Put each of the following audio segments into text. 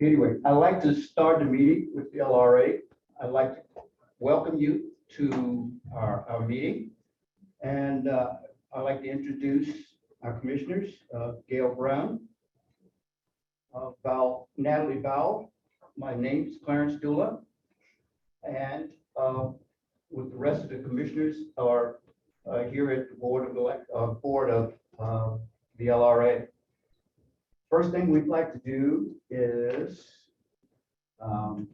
Anyway, I'd like to start the meeting with the LRA. I'd like to welcome you to our meeting. And I'd like to introduce our commissioners, Gail Brown, Natalie Bowell. My name's Clarence Dula. And with the rest of the commissioners are here at the board of the LRA. First thing we'd like to do is call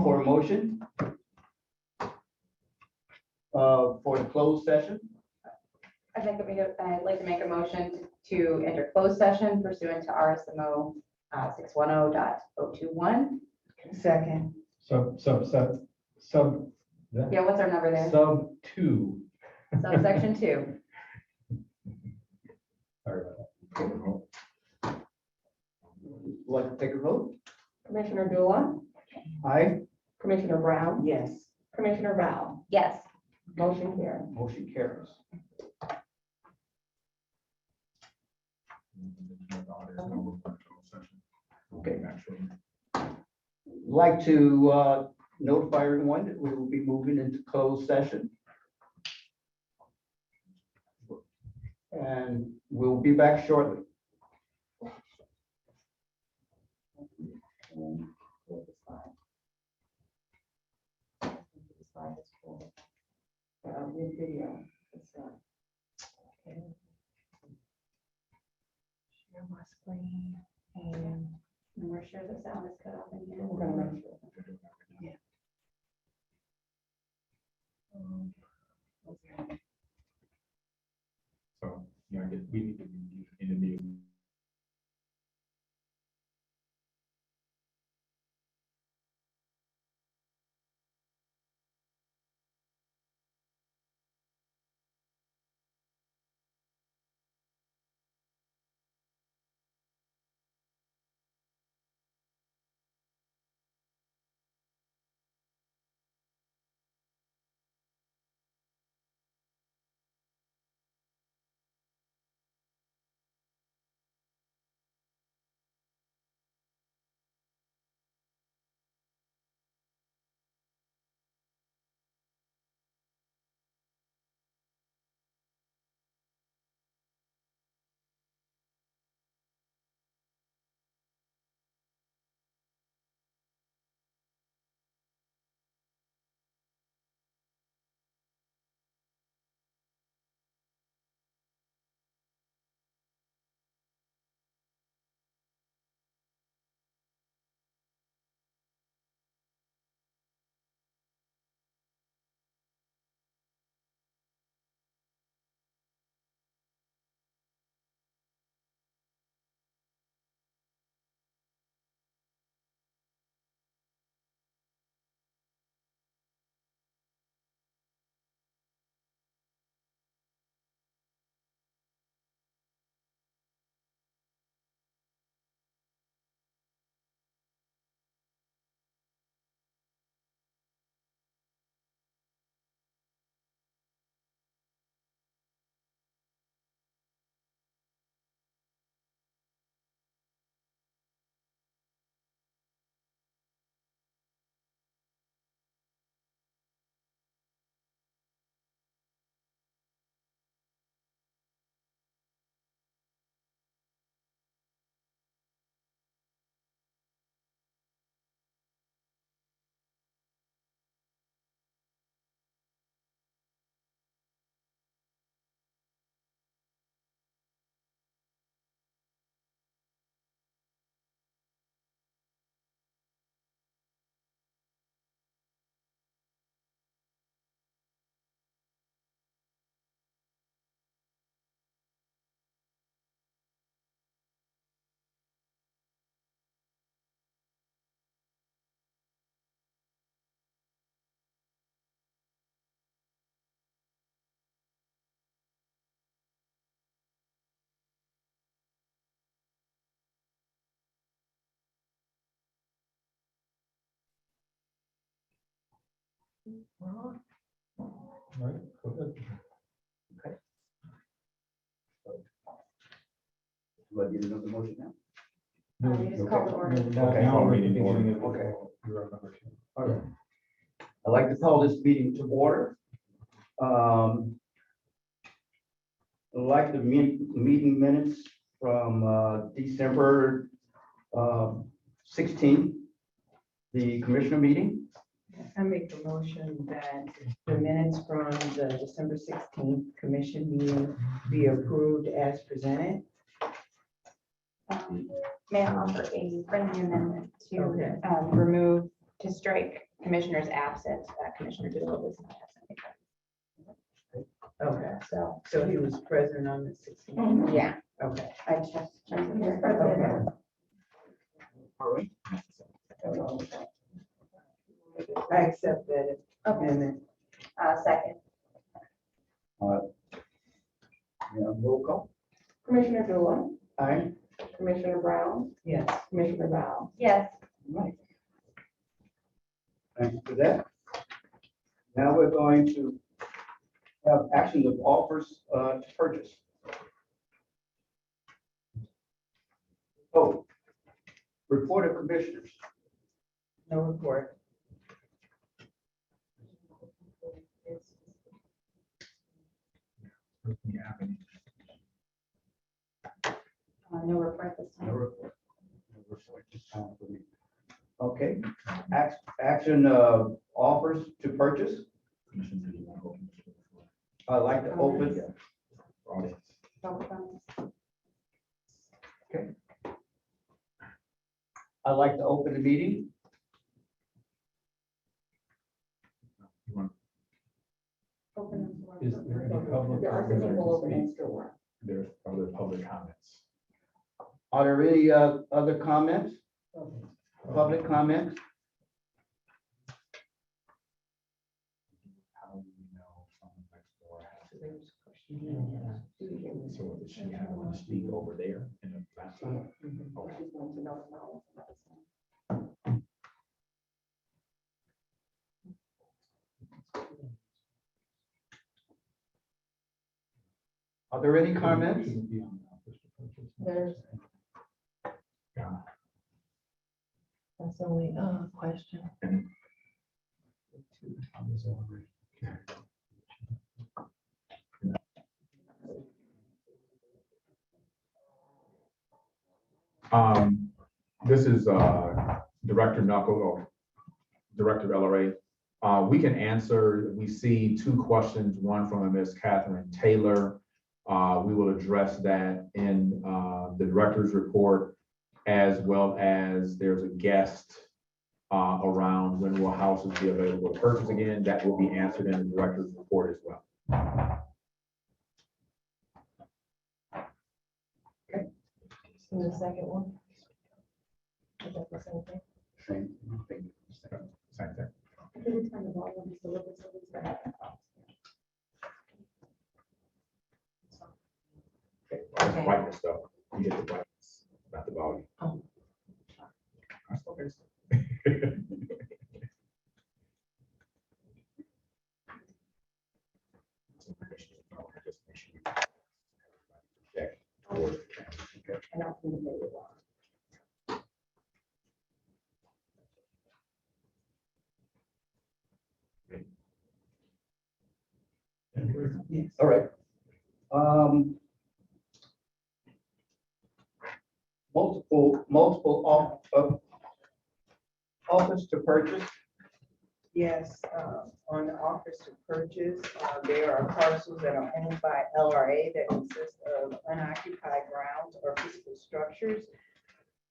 for a motion for the closed session. I'd like to make a motion to enter closed session pursuant to RSMO 610.021. Second. Yeah, what's our number there? Sub 2. Subsection 2. Sorry about that. Like to take a vote? Commissioner Dula, Aye. Commissioner Brown. Yes. Commissioner Val. Yes. Motion carried. Motion carries. Okay. Like to notify everyone that we will be moving into closed session. And we'll be back shortly. Video. Share my screen. And we're sure the sound is cut off in here. We're gonna make sure. Yeah. So, yeah, I guess we need to interview. All Right, go ahead. Do I get another motion now? No, You just okay. call the order. No, now- Okay. now we're at the Meeting order. beginning of the- Okay. You're on number two. Okay. I'd like to call this meeting to order. I'd like the meeting minutes from December 16th, the commissioner meeting. I make a motion that the minutes from the December 16th commission meeting be approved as presented. May I offer a friendly amendment Okay. to remove, to strike commissioners absent, Commissioner Doolittle was not absent. Okay, so he was present on the 16th. Yeah, Okay. I just. Okay. All right. I accept that Okay, amendment. second. Roll call. Commissioner Dula, Aye. Commissioner Brown, Yes. Commissioner Val. Yes, Right. Thank you for that. Now we're going to have action of offers to purchase. Oh, report of commissioners. No report. Doesn't have any. no report this No time. report. No report this time for me. Okay, action offers to purchase. Commissioner, do you want to open this to the floor? I'd like to open, Audience. I'd like to open the meeting. You want- Open the floor. Is there any public? There are some people over next door. There's other public comments. Are there any other comments? Public comments? How do we know someone next door has it? So does she have to speak over there in the bathroom? Okay. Are there any comments? Shouldn't be on the office to purchase. There's- Yeah. That's the only question. This is Director Knuckle, or Director of LRA. We can answer, we see two questions, one from Ms. Catherine Taylor. We will address that in the director's report, as well as there's a guest around when will houses be available to purchase again. That will be answered in the director's report as well. And the second one? Is that the same thing? Same. Same thing. Can we turn the volume just a little bit so we can have that? It's brightness though. You get the brightness, not the volume. Oh. That's okay. Check. And I'll turn the video on. All right. Multiple offers to purchase. Yes, on the offers to purchase, there are parcels that are owned by LRA that consist of unoccupied grounds or physical structures.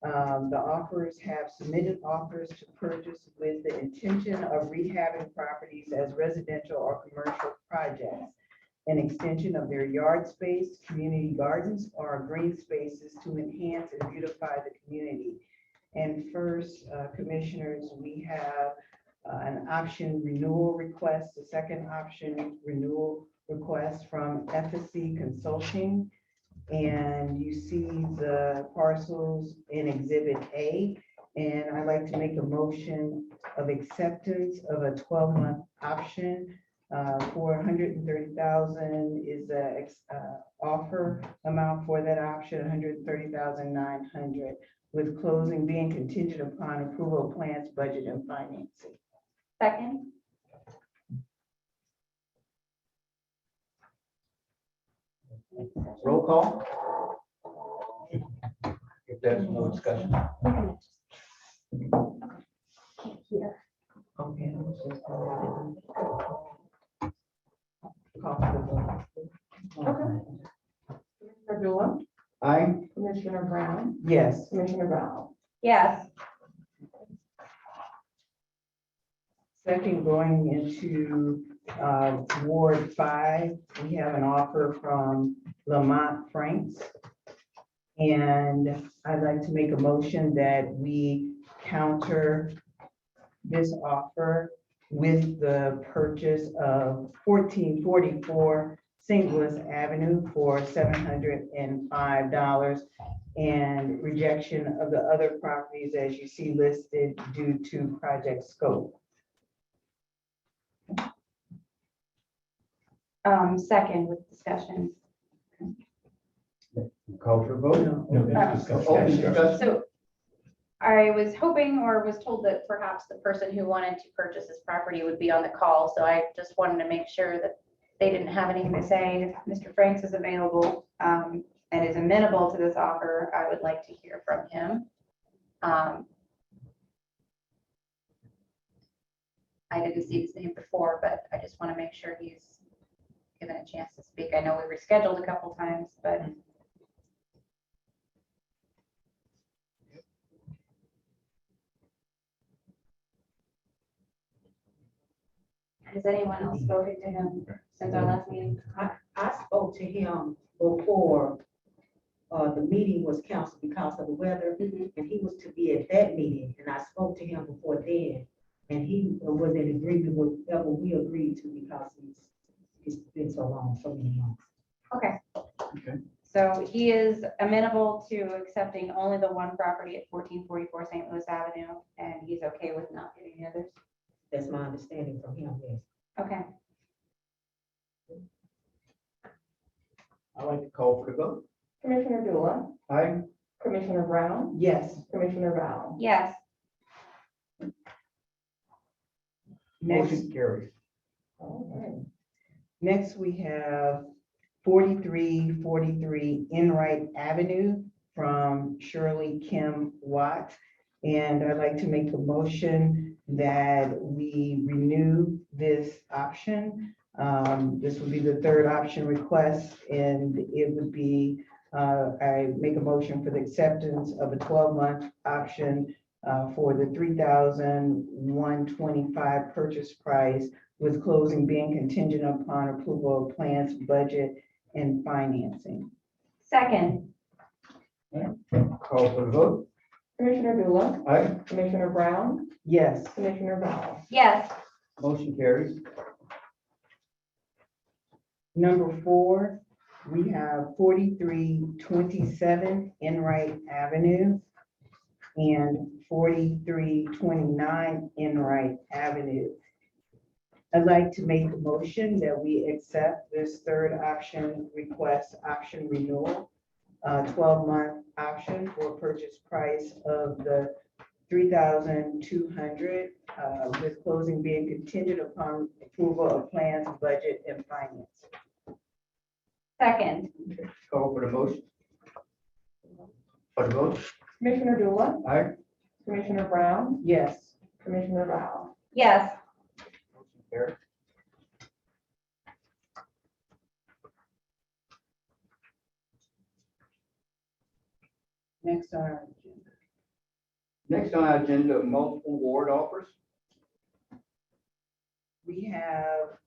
The offers have submitted offers to purchase with the intention of rehabbing properties as residential or commercial projects, an extension of their yard space, community gardens, or green spaces to enhance and beautify the community. And first, commissioners, we have an option renewal request, the second option renewal request from FSC Consulting. And you see the parcels in Exhibit A. And I'd like to make a motion of acceptance of a 12-month option For 130,000 is the offer amount for that option, 130,900, with closing being contingent upon approval of plans, budget, and financing. Second. Roll call. If there's no discussion. Here. Okay. I was just gonna call for the vote. Commissioner Dula? Aye. Commissioner Brown? Yes. Commissioner Val? Yes. Second, going into Ward 5, we have an offer from Lamont Franks. And I'd like to make a motion that we counter this offer with the purchase of 1444 St. Louis Avenue for $705 and rejection of the other properties as you see listed due to project scope. Second with discussion. Call for vote. No, that's Open discussion. discussion. So I was hoping or was told that perhaps the person who wanted to purchase this property would be on the call. So I just wanted to make sure that they didn't have anything to say. If Mr. Franks is available and is amenable to this offer, I would like to hear from him. I didn't see his name before, but I just want to make sure he's given a chance to speak. I know we rescheduled a couple times, but has anyone else spoken to him since our last meeting? I spoke to him before the meeting was canceled because of the weather, and he was to be at that meeting, and I spoke to him before then, and he was in agreement with whatever we agreed to because it's been so long, so many months. Okay. Okay. So he is amenable to accepting only the one property at 1444 St. Louis Avenue, and he's okay with not getting the others? That's my understanding from him, yes. Okay. I'd like to call for the vote. Commissioner Dula? Aye. Commissioner Brown? Yes. Commissioner Val? Yes. Next. Motion carries. All right. Next, we have 4343 Enright Avenue from Shirley Kim Watt. And I'd like to make a motion that we renew this option. This would be the third option request, and it would be, I make a motion for the acceptance of a 12-month option for the $3,125 purchase price, with closing being contingent upon approval of plans, budget, and financing. Second. Call for the vote. Commissioner Dula? Aye. Commissioner Brown? Yes. Commissioner Val? Yes. Motion carries. Number 4, we have 4327 Enright Avenue and 4329 Enright Avenue. I'd like to make a motion that we accept this third option request, option renewal, 12-month option for purchase price of the $3,200 with closing being contingent upon approval of plans, budget, and finance. Second. Call for the motion. For the vote. Commissioner Dula? Aye. Commissioner Brown? Yes. Commissioner Val? Yes. Motion carries. Next on our agenda. Next on our agenda, multiple ward offers. We have,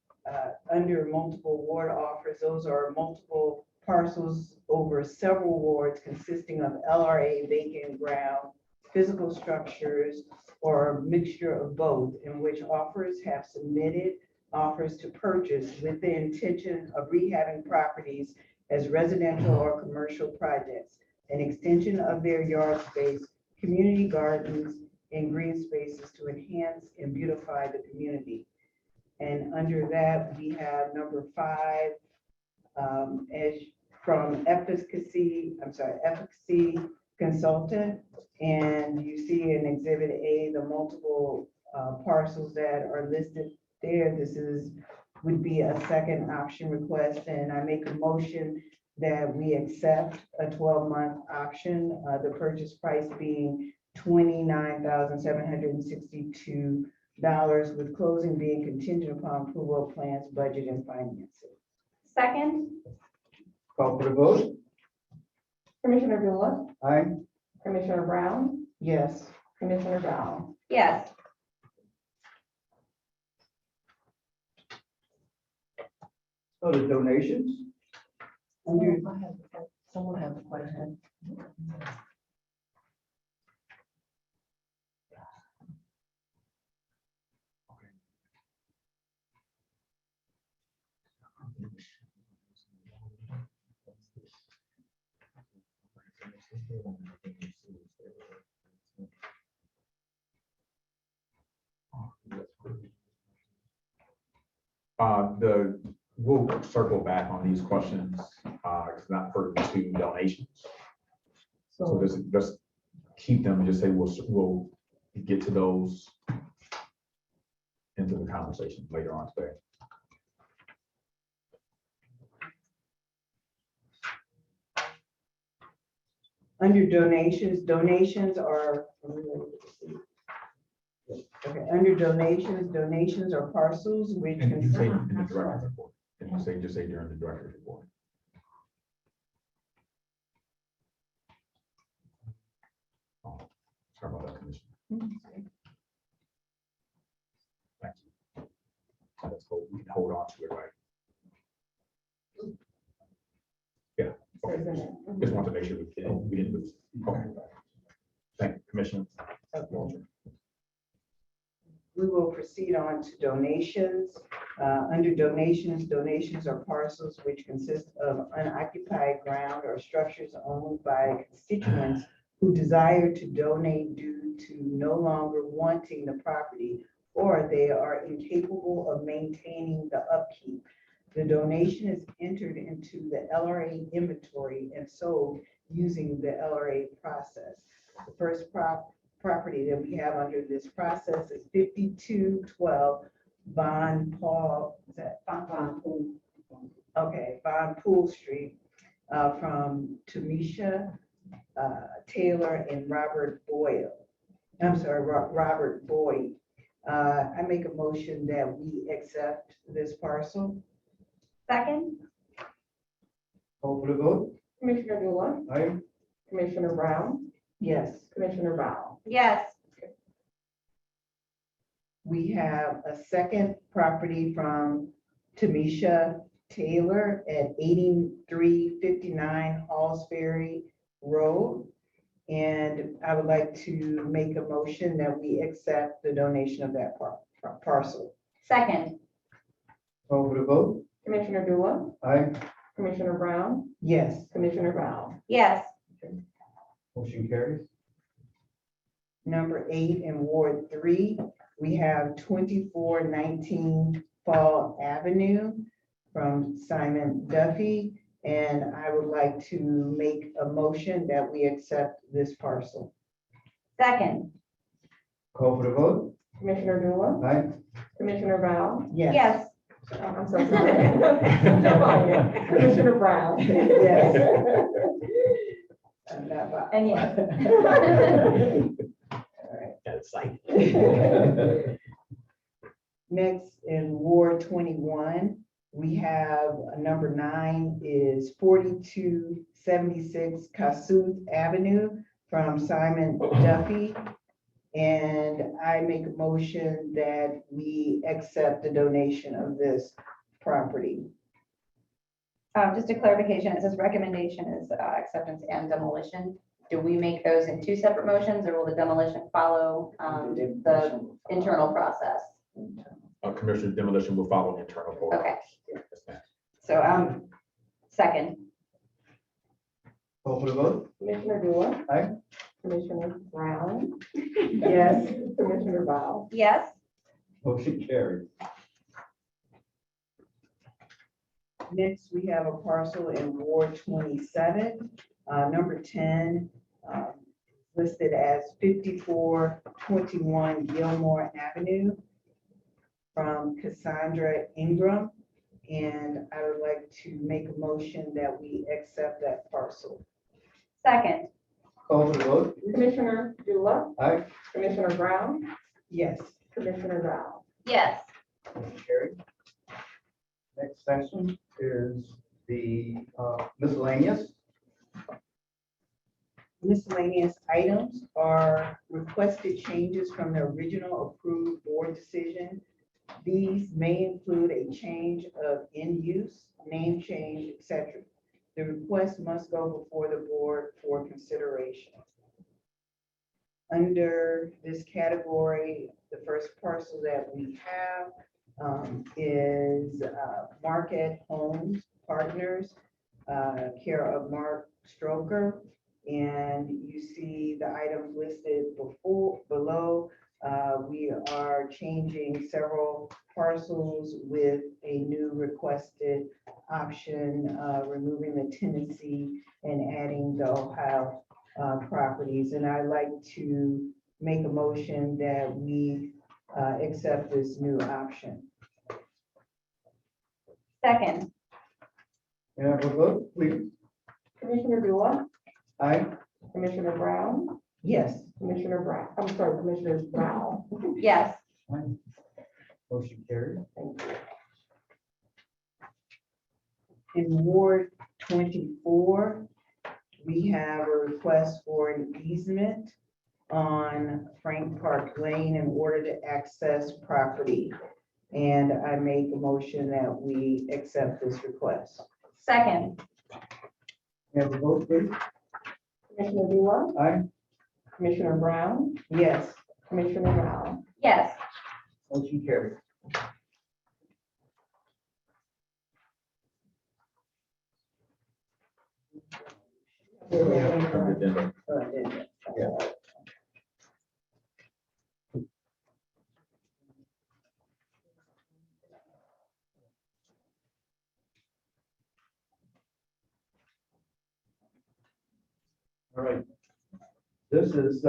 under multiple ward offers, those are multiple parcels over several wards consisting of LRA, vacant ground, physical structures, or a mixture of both, in which offers have submitted offers to purchase with the intention of rehabbing properties as residential or commercial projects, an extension of their yard space, community gardens, and green spaces to enhance and beautify the community. And under that, we have number 5, as from efficacy consultant. And you see in Exhibit A, the multiple parcels that are listed there. This would be a second option request, and I make a motion that we accept a 12-month option, the purchase price being $29,762, with closing being contingent upon approval of plans, budget, and financing. Second, Call for the vote. Commissioner Dula, Aye. Commissioner Brown, Yes. Commissioner Brown. yes. Other donations? Under, Someone has a question. We'll circle back on these questions, it's not pertinent to donations. So just keep them and just say, we'll get to those into the conversation later on today. under donations are, okay, under donations are parcels which And you say consist. in the director's report, and you say, just say during the director's report. Oh, sorry about that, Commissioner. Thank you. So let's hold, we can hold on to it, right? Yeah, okay. Just want to make sure we didn't lose. Okay. Thank you, Commissioner. We will proceed on to donations. Under donations are parcels which consist of unoccupied ground or structures owned by constituents who desire to donate due to no longer wanting the property, or they are incapable of maintaining the upkeep. The donation is entered into the LRA inventory and sold using the LRA process. The first property that we have under this process is 5212 Von Paul, is that Von Pool? Okay, Von Pool Street, from Tamisha Taylor and Robert Boyle. I'm sorry, Robert Boyd. I make a motion that we accept this parcel. Second, Call for the vote. Commissioner Dula, Aye. Commissioner Brown, Yes. Commissioner Brown. yes. We have a second property from Tamisha Taylor at 8359 Halls Ferry Road. And I would like to make a motion that we accept the donation of that parcel. Second, Call for the vote. Commissioner Dula, Aye. Commissioner Brown, Yes. Commissioner Brown. yes. Motion carries. Number 8 in Ward 3, we have 2419 Fall Avenue from Simon Duffy. And I would like to make a motion that we accept this parcel. Second, Call for the vote. Commissioner Dula, Aye. Commissioner Brown. yes. I'm so sorry. Commissioner Brown. Yes. I'm not bi- And yes. Got excited. Next, in Ward 21, we have number 9 is 4276 Kasuth Avenue from Simon Duffy. And I make a motion that we accept the donation of this property. Just a clarification, it says recommendation is acceptance and demolition. Do we make those in 2 separate motions, or will the demolition follow the internal process? Commissioner, demolition will follow internal protocols. Okay. Yes, ma'am. So second, Call for the vote. Commissioner Dula. Aye. Commissioner Brown, Yes. Commissioner Brown. yes. Motion carries. Next, we have a parcel in Ward 27, number 10, listed as 5421 Gilmore Avenue from Cassandra Ingram. And I would like to make a motion that we accept that parcel. Second, Call for the vote. Commissioner Dula, Aye. Commissioner Brown, Yes. Commissioner Rao. yes. Motion carried. Next section is the miscellaneous. Miscellaneous items are requested changes from the original approved board decision. These may include a change of end use, name change, etc. The request must go before the board for consideration. Under this category, the first parcel that we have is Market Homes Partners, care of Mark Stroker. And you see the items listed below. We are changing several parcels with a new requested option, removing the Tennessee and adding the Ohio properties. And I'd like to make a motion that we accept this new option. Second, May I have a vote, please? Commissioner Dula, Aye. Commissioner Brown, Yes. Commissioner Brown, I'm sorry, Commissioner Rao. yes. Motion carried. In Ward 24, we have a request for an easement on Frank Park Lane in order to access property. And I make a motion that we accept this request. Second, May I have a vote, please? Commissioner Dula, Aye. Commissioner Brown, Yes. Commissioner Rao. yes. Motion carried. Addendum. Yeah. All right. This is,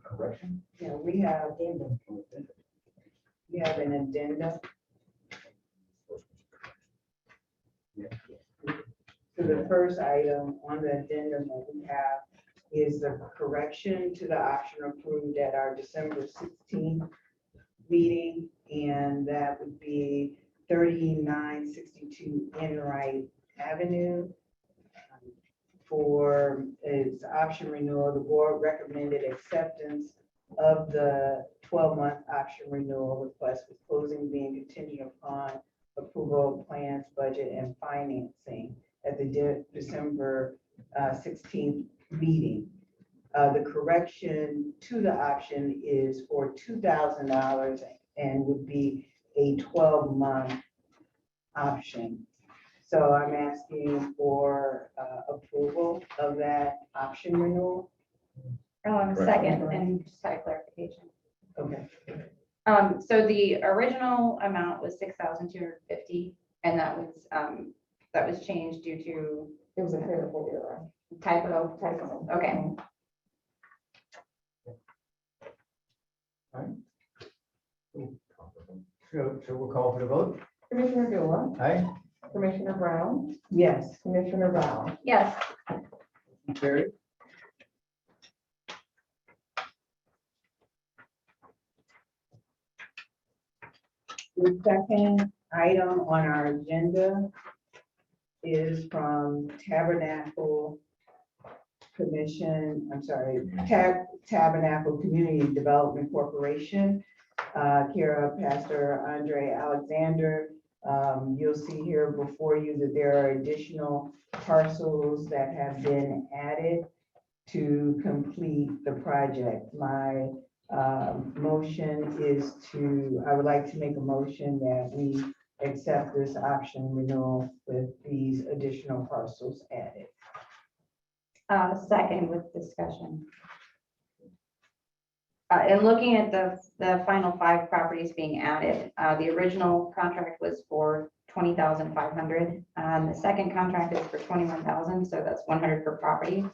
correction. Yeah, we have an addendum. So the first item on the addendum that we have is the correction to the option approved at our December 16th meeting, and that would be 3962 Enright Avenue. For its option renewal, the board recommended acceptance of the 12-month option renewal request, with closing being contingent upon approval of plans, budget, and financing at the December 16th meeting. The correction to the option is for $2,000 and would be a 12-month option. So I'm asking for approval of that option renewal. Second, and just had a clarification. Okay. So the original amount was 6,250, and that was changed due to It was a clerical error. typo. Okay, So we'll call for the vote. Commissioner Dula, Aye. Commissioner Brown, Yes. Commissioner Rao. yes. Motion carried. The second item on our agenda is from Tabernacle Commission, I'm sorry, Tabernacle Community Development Corporation, care of Pastor Andre Alexander. You'll see here before you that there are additional parcels that have been added to complete the project. My motion is I would like to make a motion that we accept this option renewal with these additional parcels added. Second with discussion. And looking at the final 5 properties being added, the original contract was for 20,500. The second contract is for 21,000, so that's 100 per property.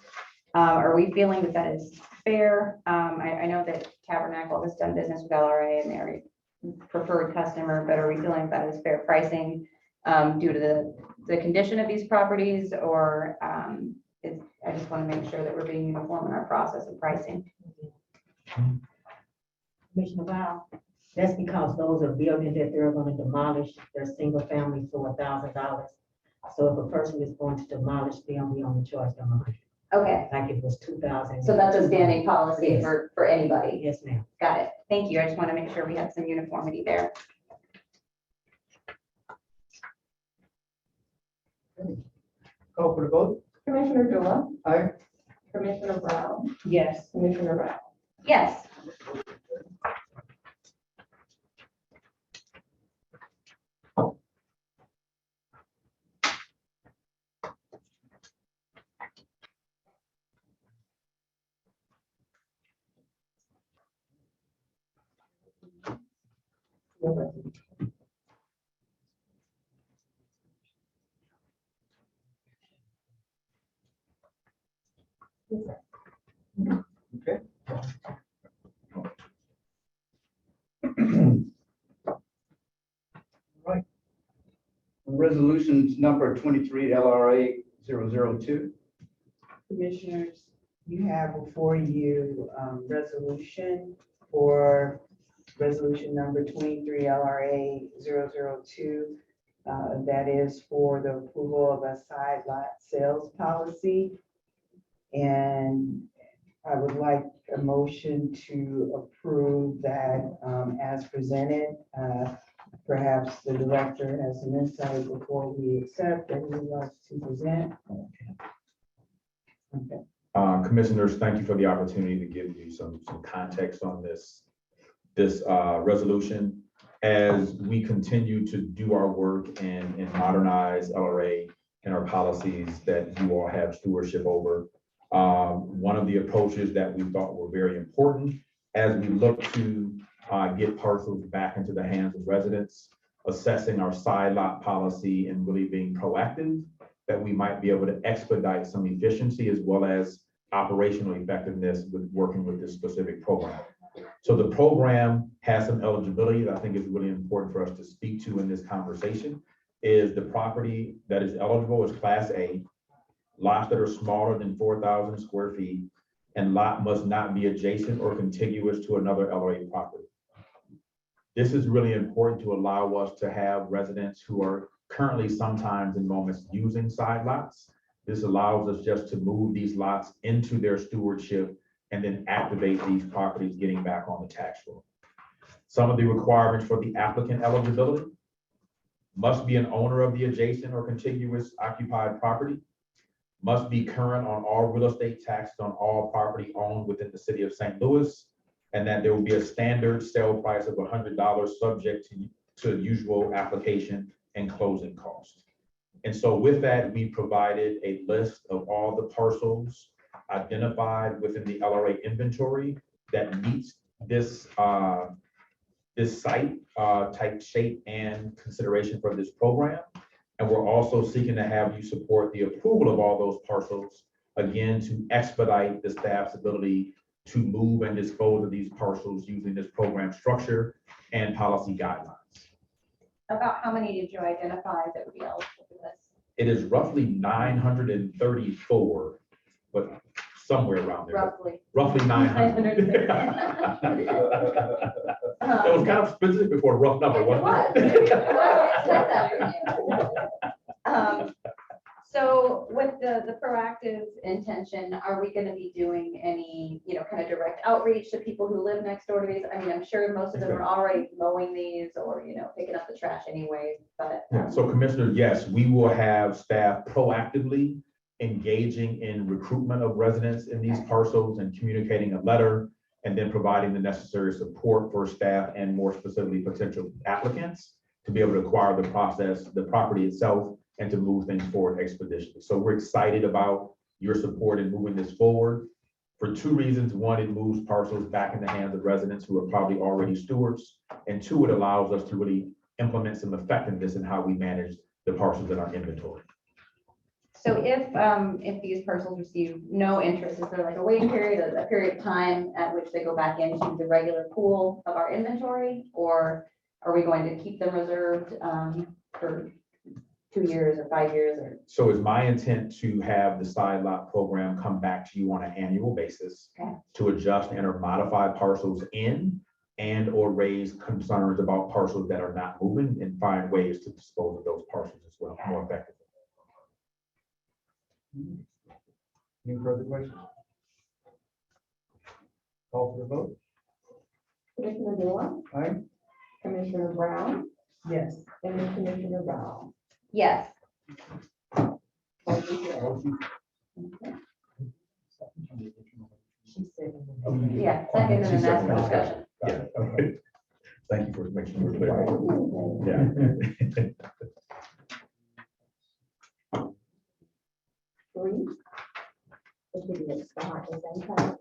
Are we feeling that that is fair? I know that Tabernacle has done business with LRA and they're a preferred customer, but are we feeling that is fair pricing due to the condition of these properties, or I just want to make sure that we're being uniform in our process of pricing. Commissioner Brown, that's because those are buildings that they're gonna demolish, they're single family for $1,000. So if a person is going to demolish them, we only charge them 100, Okay, like it was 2,000. so that's a standing policy Yes. for anybody. Yes, ma'am. Got it. Thank you. I just want to make sure we have some uniformity there. Call for the vote. Commissioner Dula, Aye. Commissioner Brown, Yes. Commissioner Brown. Yes. Okay. Right. Resolutions number 23 LRA 002. Commissioners, you have before you resolution for resolution number 23 LRA 002. That is for the approval of a side lot sales policy. And I would like a motion to approve that as presented. Perhaps the director has some insight before we accept that he would like to present. Okay. Commissioners, thank you for the opportunity to give you some context on this resolution. As we continue to do our work and modernize LRA and our policies that you all have stewardship over, one of the approaches that we thought were very important as we look to get parcels back into the hands of residents, assessing our side lot policy and really being proactive, that we might be able to expedite some efficiency as well as operational effectiveness with working with this specific program. So the program has some eligibility that I think is really important for us to speak to in this conversation. Is the property that is eligible is Class A, lots that are smaller than 4,000 square feet, and lot must not be adjacent or contiguous to another LRA property. This is really important to allow us to have residents who are currently sometimes in moments using side lots. This allows us just to move these lots into their stewardship and then activate these properties getting back on the tax roll. Some of the requirements for the applicant eligibility: must be an owner of the adjacent or contiguous occupied property, must be current on all real estate taxes on all property owned within the city of St. Louis, and that there will be a standard sale price of $100 subject to usual application and closing costs. And so with that, we provided a list of all the parcels identified within the LRA inventory that meets this site type, shape, and consideration for this program. And we're also seeking to have you support the approval of all those parcels, again, to expedite the staff's ability to move and dispose of these parcels using this program structure and policy guidelines. About how many did you identify that would be eligible for this? It is roughly 934, but somewhere around there. Roughly 900. That was kind of specific for a rough number, wasn't it? Well, I expect that from you. So with the proactive intention, are we going to be doing any, kind of direct outreach to people who live next door to these? I mean, I'm sure most of them are already mowing these or, picking up the trash anyways, but. Yeah, so Commissioner, yes, we will have staff proactively engaging in recruitment of residents in these parcels and communicating a letter and then providing the necessary support for staff and more specifically potential applicants to be able to acquire the property itself and to move things forward expeditiously. So we're excited about your support in moving this forward. for two reasons. One, it moves parcels back in the hands of residents who are probably already stewards. And two, it allows us to really implement some effectiveness in how we manage the parcels in our inventory. So if these parcels receive no interest, is there like a waiting period, a period of time at which they go back into the regular pool of our inventory? Or are we going to keep them reserved for 2 years or 5 years or? So it's my intent to have the side lot program come back to you on an annual basis Okay. to adjust and or modify parcels in and or raise concerns about parcels that are not moving and find ways to dispose of those parcels as well, more effectively. Any further questions? Call for the vote. Commissioner Dula, Aye. Commissioner Brown, Yes. and Commissioner Brown. Yes. Motion carries. Motion. She said. Yeah, second and then that's for She discussion. Yeah, okay. Thank you for making sure we're clear. Yeah. Three. It should be a start at the same time.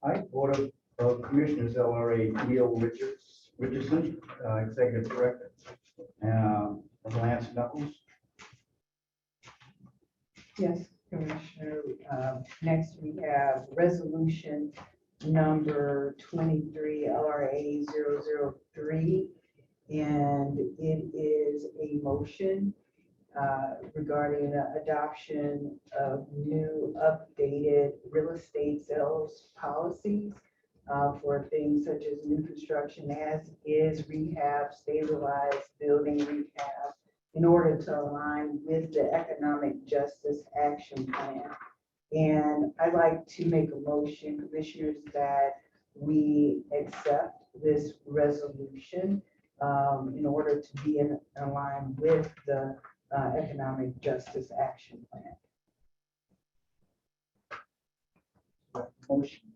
Aye, Board of Commissioners, LRA, Neil Richardson, Executive Director. Lance Knuckles. Yes, Commissioner. Next, we have resolution number 23 LRA 003. And it is a motion regarding the adoption of new updated real estate sales policies for things such as new construction as is, rehab, stabilized building rehab, in order to align with the Economic Justice Action Plan. And I'd like to make a motion, Commissioners, that we accept this resolution in order to be in line with the Economic Justice Action Plan. Motion.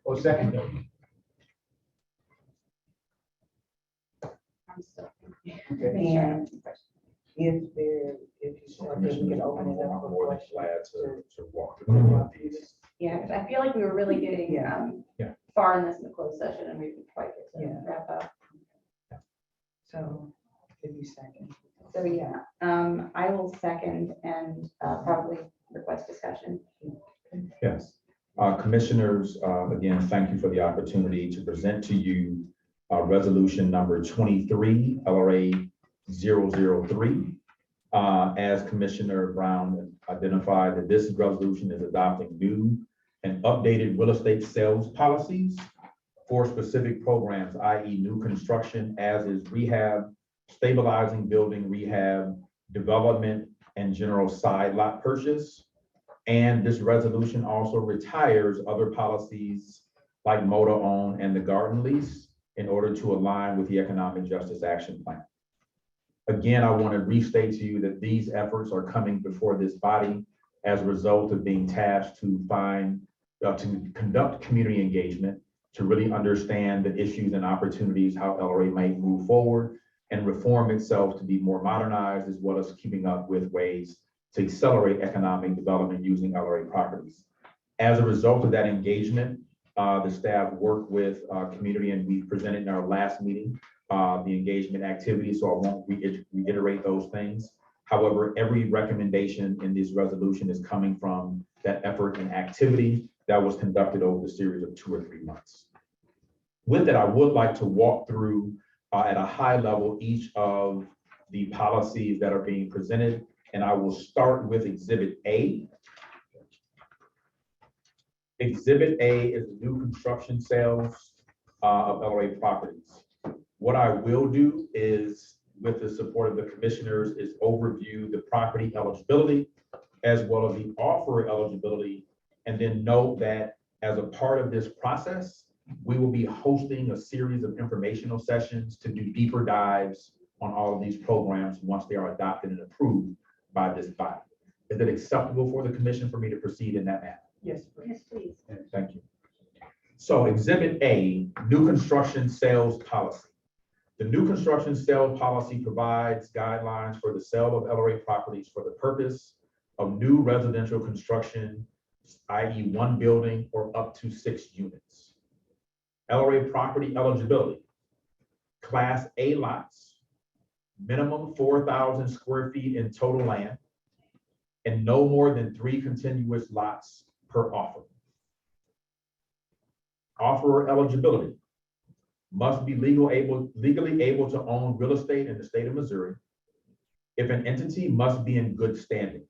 Oh, second. I'm still- Okay. And if you So want, then we can open it up for More than questions. glad to walk through any of these. Yeah, because I feel like we were really getting Yeah. far in this in the closed session and we didn't quite get to Yeah. wrap up. So, give you a second. So yeah, I will second and probably request discussion. Yes. Commissioners, again, thank you for the opportunity to present to you resolution number 23 LRA 003. As Commissioner Brown identified, that this resolution is adopting new and updated real estate sales policies for specific programs, i.e. new construction, as is rehab, stabilizing building rehab, development, and general side lot purchase. And this resolution also retires other policies like motor own and the garden lease in order to align with the Economic Justice Action Plan. Again, I want to restate to you that these efforts are coming before this body as a result of being tasked to conduct community engagement, to really understand the issues and opportunities, how LRA might move forward and reform itself to be more modernized, as well as keeping up with ways to accelerate economic development using LRA properties. As a result of that engagement, the staff worked with community, and we presented in our last meeting the engagement activities, so I won't reiterate those things. However, every recommendation in this resolution is coming from that effort and activity that was conducted over the series of 2 or 3 months. With that, I would like to walk through at a high level each of the policies that are being presented, and I will start with Exhibit A. Exhibit A is the new construction sales of LRA properties. What I will do is, with the support of the commissioners, is overview the property eligibility as well as the offer eligibility, and then note that as a part of this process, we will be hosting a series of informational sessions to do deeper dives on all of these programs once they are adopted and approved by this body. Is it acceptable for the commission for me to proceed in that manner? Yes, please. Yes, please. Thank you. So Exhibit A, new construction sales policy. The new construction sales policy provides guidelines for the sale of LRA properties for the purpose of new residential construction, i.e. one building or up to 6 units. LRA property eligibility, Class A lots, minimum 4,000 square feet in total land, and no more than 3 continuous lots per offer. Offeror eligibility must be legally able to own real estate in the state of Missouri. If an entity must be in good standings.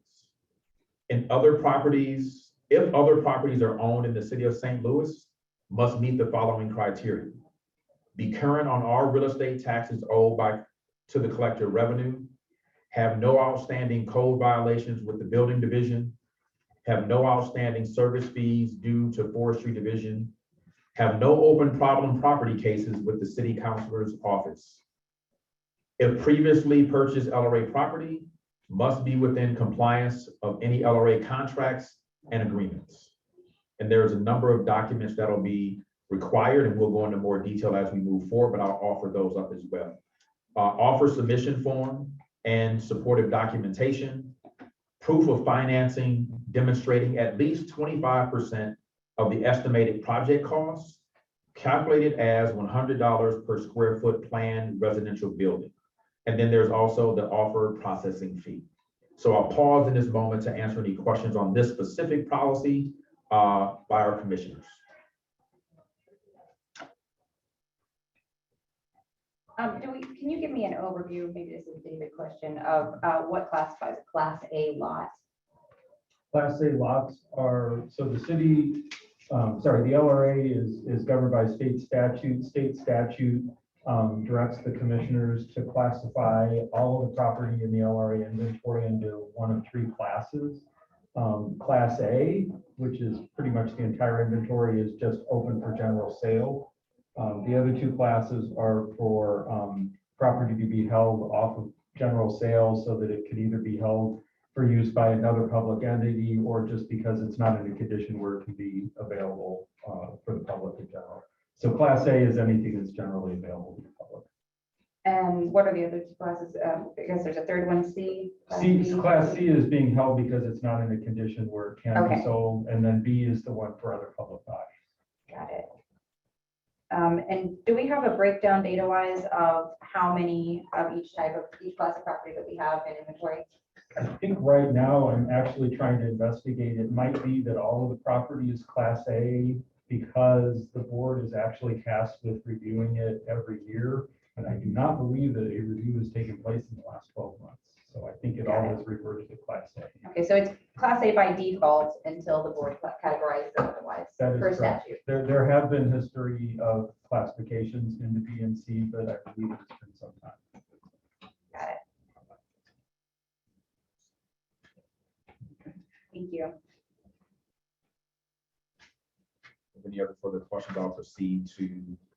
If other properties are owned in the city of St. Louis, must meet the following criteria. Be current on all real estate taxes owed to the collector of revenue, have no outstanding code violations with the building division, have no outstanding service fees due to forestry division, have no open problem property cases with the city councilor's office. If previously purchased LRA property, must be within compliance of any LRA contracts and agreements. And there's a number of documents that'll be required, and we'll go into more detail as we move forward, but I'll offer those up as well. Offer submission form and supportive documentation, proof of financing demonstrating at least 25% of the estimated project costs, calculated as $100 per square foot planned residential building. And then there's also the offer processing fee. So I'll pause in this moment to answer any questions on this specific policy by our commissioners. Can you give me an overview, maybe this is a David question, of what classifies a Class A lot? Class A lots are, so the city, the LRA is governed by state statute. State statute directs the commissioners to classify all of the property in the LRA inventory into one of 3 classes. Class A, which is pretty much the entire inventory, is just open for general sale. The other 2 classes are for property to be held off of general sale so that it could either be held for use by another public entity or just because it's not in a condition where it can be available for the public in general. So Class A is anything that's generally available to the public. And what are the other 2 classes? I guess there's a third one, C. Class C is being held because it's not in a condition where it can be Okay. sold, and then B is the one for other public buyers. Got it. And do we have a breakdown data-wise of how many of each class of property that we have in inventory? I think right now I'm actually trying to investigate. It might be that all of the property is Class A because the board is actually tasked with reviewing it every year. And I do not believe that a review has taken place in the last 12 months. So I think it all has reverted to Class A. Okay, so it's Class A by default until the board categorizes it otherwise That is per correct. statute. There have been history of classifications into B and C, but I believe it's been some time. Got it. Thank you. Any other further questions? I'll proceed to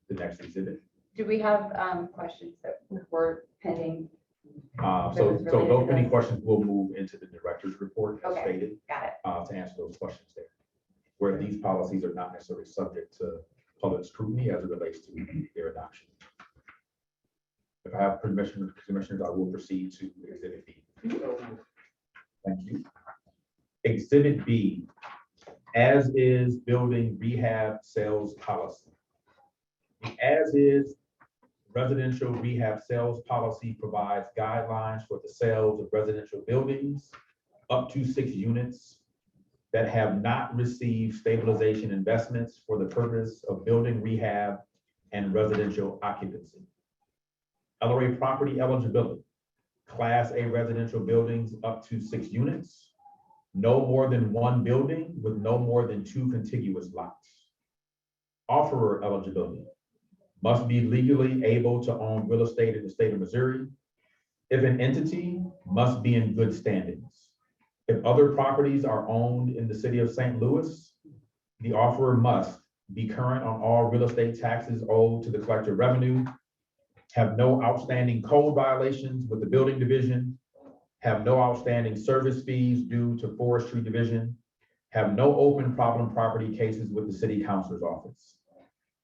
the next exhibit. Do we have questions that were pending? So those many questions will move into the director's report as Okay. stated Got it. to answer those questions there. Where these policies are not necessarily subject to public scrutiny as it relates to their adoption. If I have permission, commissioners, I will proceed to exhibit B. Thank you. Exhibit B, as is building rehab sales policy. The as is residential rehab sales policy provides guidelines for the sales of residential buildings up to 6 units that have not received stabilization investments for the purpose of building rehab and residential occupancy. LRA property eligibility, Class A residential buildings up to 6 units, no more than 1 building with no more than 2 contiguous lots. Offeror eligibility, must be legally able to own real estate in the state of Missouri. If an entity, must be in good standings. If other properties are owned in the city of St. Louis, the offeror must be current on all real estate taxes owed to the collector of revenue, have no outstanding code violations with the building division, have no outstanding service fees due to forestry division, have no open problem property cases with the city councilor's office.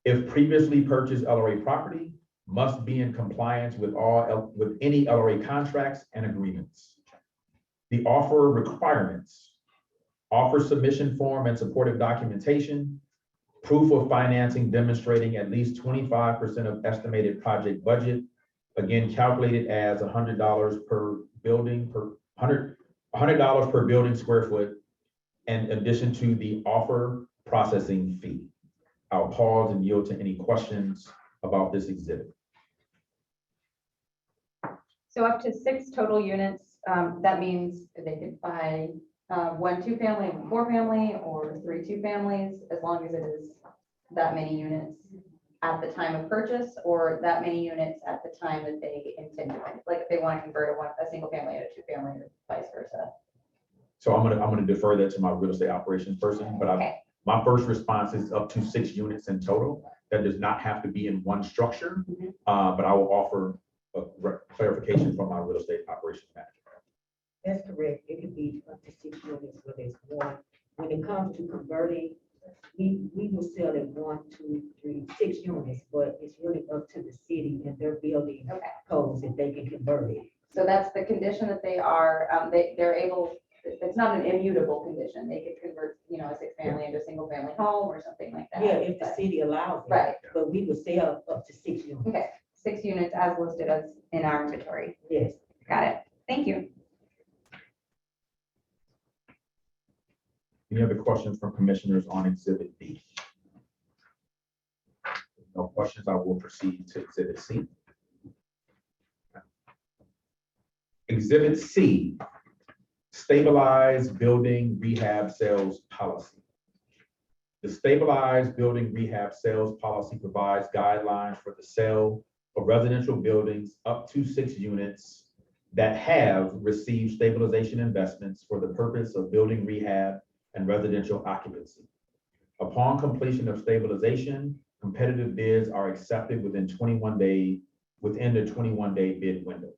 If previously purchased LRA property, must be in compliance with with any LRA contracts and agreements. The offer requirements: offer submission form and supportive documentation, proof of financing demonstrating at least 25% of estimated project budget, again calculated as $100 per building $100 per building square foot, in addition to the offer processing fee. I'll pause and yield to any questions about this exhibit. So up to 6 total units, that means they could buy 1 2-family, 1 4-family, or 3 2-families, as long as it is that many units at the time of purchase, or that many units at the time that they intend to rent. Like if they want to convert a single family to a 2-family, or vice versa. So I'm gonna defer that to my real estate operations person, but Okay. my first response is up to 6 units in total. That does not have to be in one structure, Mhm. but I will offer a clarification from my real estate operations manager. That's correct. It could be up to 6 units where there's one. When it comes to converting, we will sell it 1, 2, 3, 6 units, but it's really up to the city and their building Okay. codes if they can convert it. So that's the condition that they are, they're able, it's not an immutable condition. They could convert, a 6-family into a single-family home or something like that. Yeah, if the But- city allows it. Right. But we will sell up to 6 units. Okay, 6 units as listed as in our inventory. Yes. Got it. Thank you. Any other questions from commissioners on Exhibit B? No questions, I will proceed to Exhibit C. Exhibit C, stabilized building rehab sales policy. The stabilized building rehab sales policy provides guidelines for the sale of residential buildings up to 6 units that have received stabilization investments for the purpose of building rehab and residential occupancy. Upon completion of stabilization, competitive bids are accepted within the 21-day bid windows.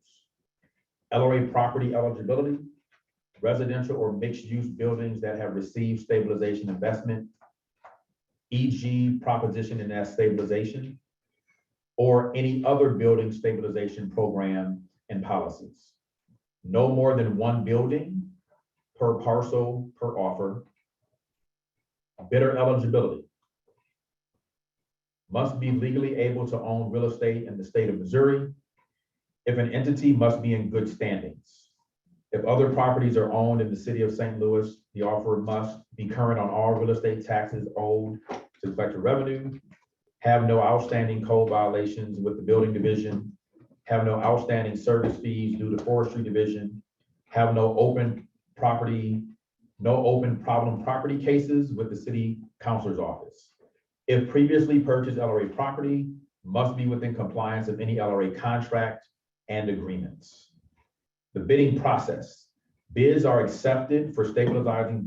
LRA property eligibility: residential or mixed-use buildings that have received stabilization investment, e.g. Proposition and S stabilization, or any other building stabilization program and policies. No more than 1 building per parcel per offer. Bidder eligibility: must be legally able to own real estate in the state of Missouri. If an entity must be in good standings. If other properties are owned in the city of St. Louis, the offer must be current on all real estate taxes owed to the collector revenue, have no outstanding code violations with the building division, have no outstanding service fees due to forestry division, have no open problem property cases with the city councilor's office. If previously purchased LRA property, must be within compliance of any LRA contract and agreements. The bidding process: bids are accepted for stabilizing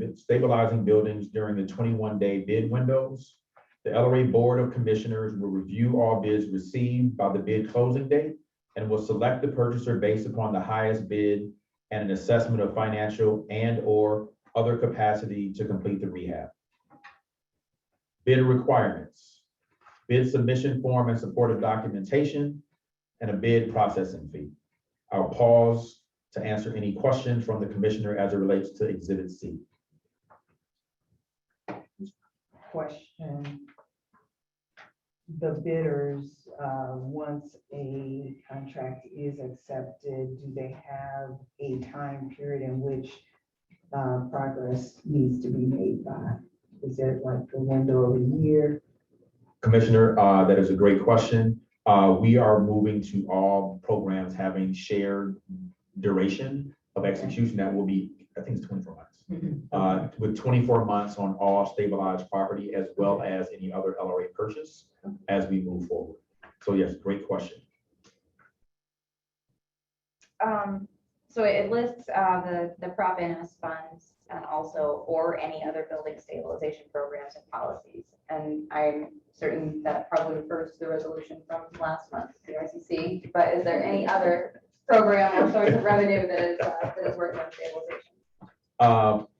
buildings during the 21-day bid windows. The LRA Board of Commissioners will review all bids received by the bid closing date and will select the purchaser based upon the highest bid and an assessment of financial and/or other capacity to complete the rehab. Bid requirements: bid submission form and supportive documentation, and a bid processing fee. I'll pause to answer any questions from the commissioner as it relates to Exhibit C. Question. The bidders, once a contract is accepted, do they have a time period in which progress needs to be made by? Is it like a window of a year? Commissioner, that is a great question. We are moving to all programs having shared duration of execution. That will be, I think it's 24 months. With 24 months on all stabilized property as well as any other LRA purchase as we move forward. So yes, great question. So it lists the Prop NS funds and also, or any other building stabilization programs and policies. And I'm certain that probably refers to the resolution from last month, the RCC, but is there any other program or source of revenue that is working on stabilization?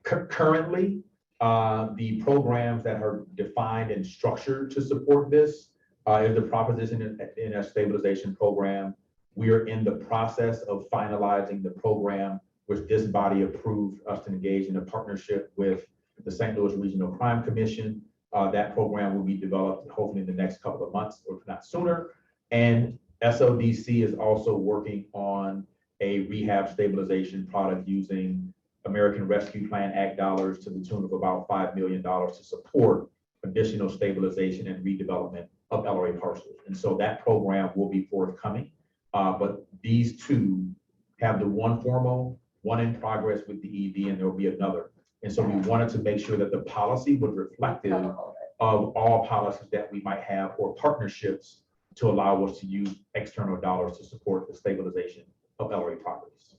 Currently, the programs that are defined and structured to support this is the Proposition in a Stabilization Program. We are in the process of finalizing the program, which this body approved us to engage in a partnership with the St. Louis Regional Crime Commission. That program will be developed hopefully in the next couple of months, or if not sooner. And SLDC is also working on a rehab stabilization product using American Rescue Plan Act dollars to the tune of about $5 million to support additional stabilization and redevelopment of LRA parcels. And so that program will be forthcoming. But these two have the one formal, one in progress with the ED, and there will be another. And so we wanted to make sure that the policy was reflective of all policies that we might have or partnerships to allow us to use external dollars to support the stabilization of LRA properties.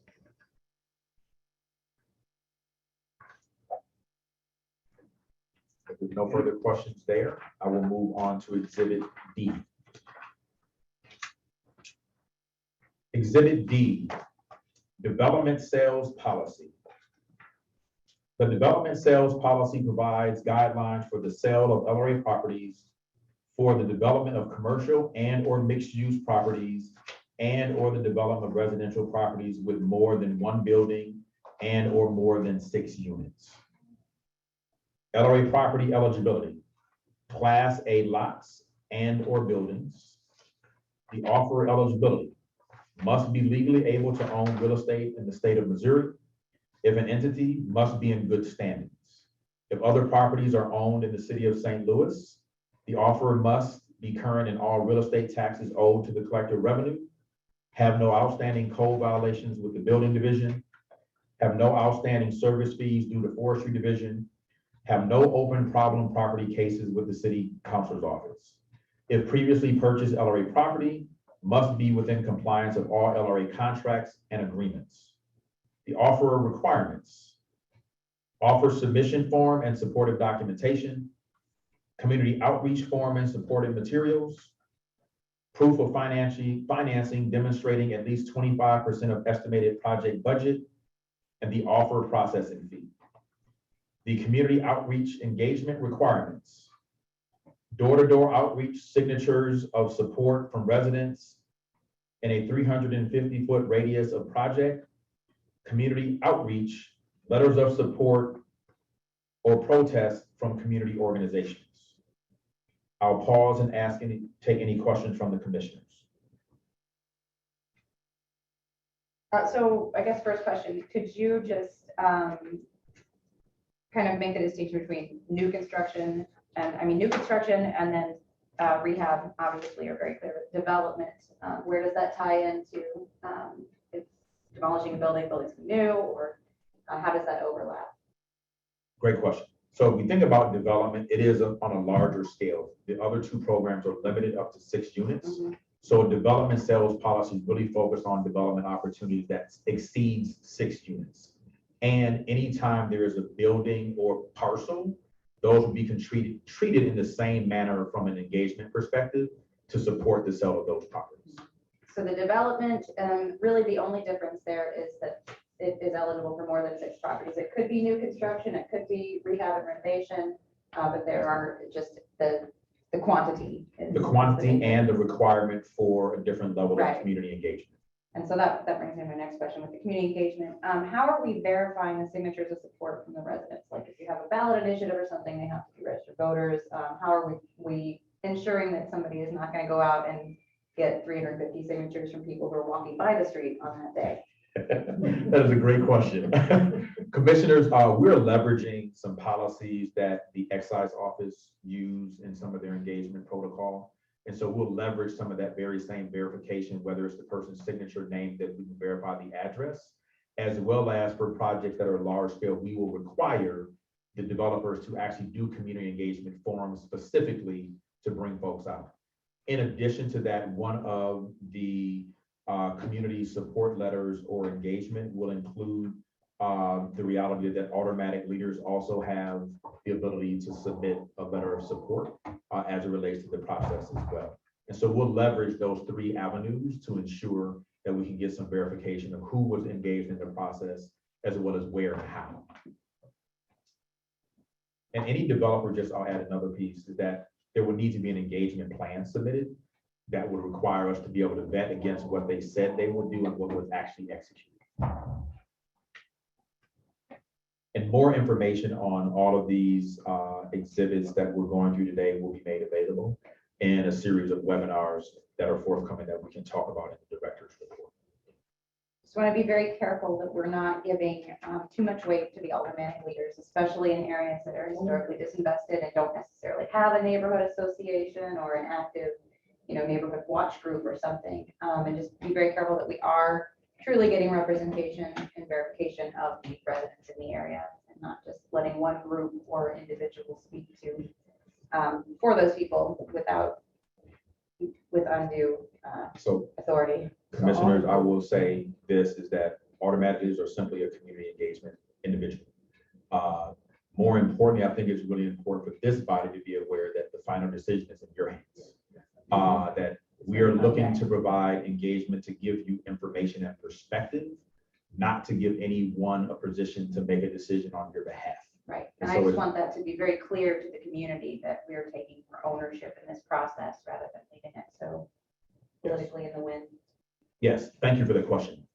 If there's no further questions there, I will move on to Exhibit D. Exhibit D, Development Sales Policy. The Development Sales Policy provides guidelines for the sale of LRA properties for the development of commercial and or mixed-use properties and or the development of residential properties with more than one building and or more than 6 units. LRA property eligibility, Class A lots and or buildings. The offeror eligibility must be legally able to own real estate in the state of Missouri. If an entity must be in good standings. If other properties are owned in the city of St. Louis, the offeror must be current in all real estate taxes owed to the collector of revenue, have no outstanding code violations with the building division, have no outstanding service fees due to forestry division, have no open problem property cases with the city council's office. If previously purchased LRA property, must be within compliance of all LRA contracts and agreements. The offeror requirements: offer submission form and supportive documentation, community outreach form and supportive materials, proof of financing demonstrating at least 25% of estimated project budget, and the offer processing fee. The community outreach engagement requirements: door-to-door outreach signatures of support from residents in a 350-foot radius of project, community outreach, letters of support or protest from community organizations. I'll pause and take any questions from the commissioners. So I guess first question, could you just kind of make the distinction between new construction and then rehab, obviously, are very clear. Development, where does that tie into? It's demolishing a building, building something new, or how does that overlap? Great question. So if we think about development, it is on a larger scale. The other two programs are limited up to 6 units. Mm-hmm. So development sales policy is really focused on development opportunities that exceeds 6 units. And anytime there is a building or parcel, those will be treated in the same manner from an engagement perspective to support the sale of those properties. So the development, really the only difference there is that it is eligible for more than 6 properties. It could be new construction, it could be rehab and renovation, but there are just the quantity. The quantity and the requirement for a different level Right. of community engagement. And so that brings me to my next question with the community engagement. How are we verifying the signatures of support from the residents? Like if you have a ballot initiative or something, they have to be registered voters. How are we ensuring that somebody is not going to go out and get 350 signatures from people who are walking by the street on that day? That is a great question. Commissioners, we're leveraging some policies that the excise office use in some of their engagement protocol. And so we'll leverage some of that very same verification, whether it's the person's signature name that we can verify the address, as well as for projects that are large scale, we will require the developers to actually do community engagement forums specifically to bring folks out. In addition to that, one of the community support letters or engagement will include the reality that automatic leaders also have the ability to submit a letter of support as it relates to the process as well. And so we'll leverage those 3 avenues to ensure that we can get some verification of who was engaged in the process, as well as where and how. And any developer, just I'll add another piece, is that there would need to be an engagement plan submitted that would require us to be able to vet against what they said they would do and what was actually executed. And more information on all of these exhibits that we're going through today will be made available in a series of webinars that are forthcoming that we can talk about in the director's report. Just want to be very careful that we're not giving too much weight to the aldermanic leaders, especially in areas that are historically disinvested and don't necessarily have a neighborhood association or an active, neighborhood watch group or something. And just be very careful that we are truly getting representation and verification of the residents in the area and not just letting one group or individual speak to for those people with undue So authority. commissioners, I will say this is that automatic leaders are simply a community engagement individual. More importantly, I think it's really important for this body to be aware that the final decision is in your hands. That we are looking to provide engagement to give you information and perspective, not to give anyone a position to make a decision on your behalf. Right, And and I so just it's- want that to be very clear to the community that we're taking more ownership in this process rather than leaving it so politically in the wind. Yes, thank you for the question.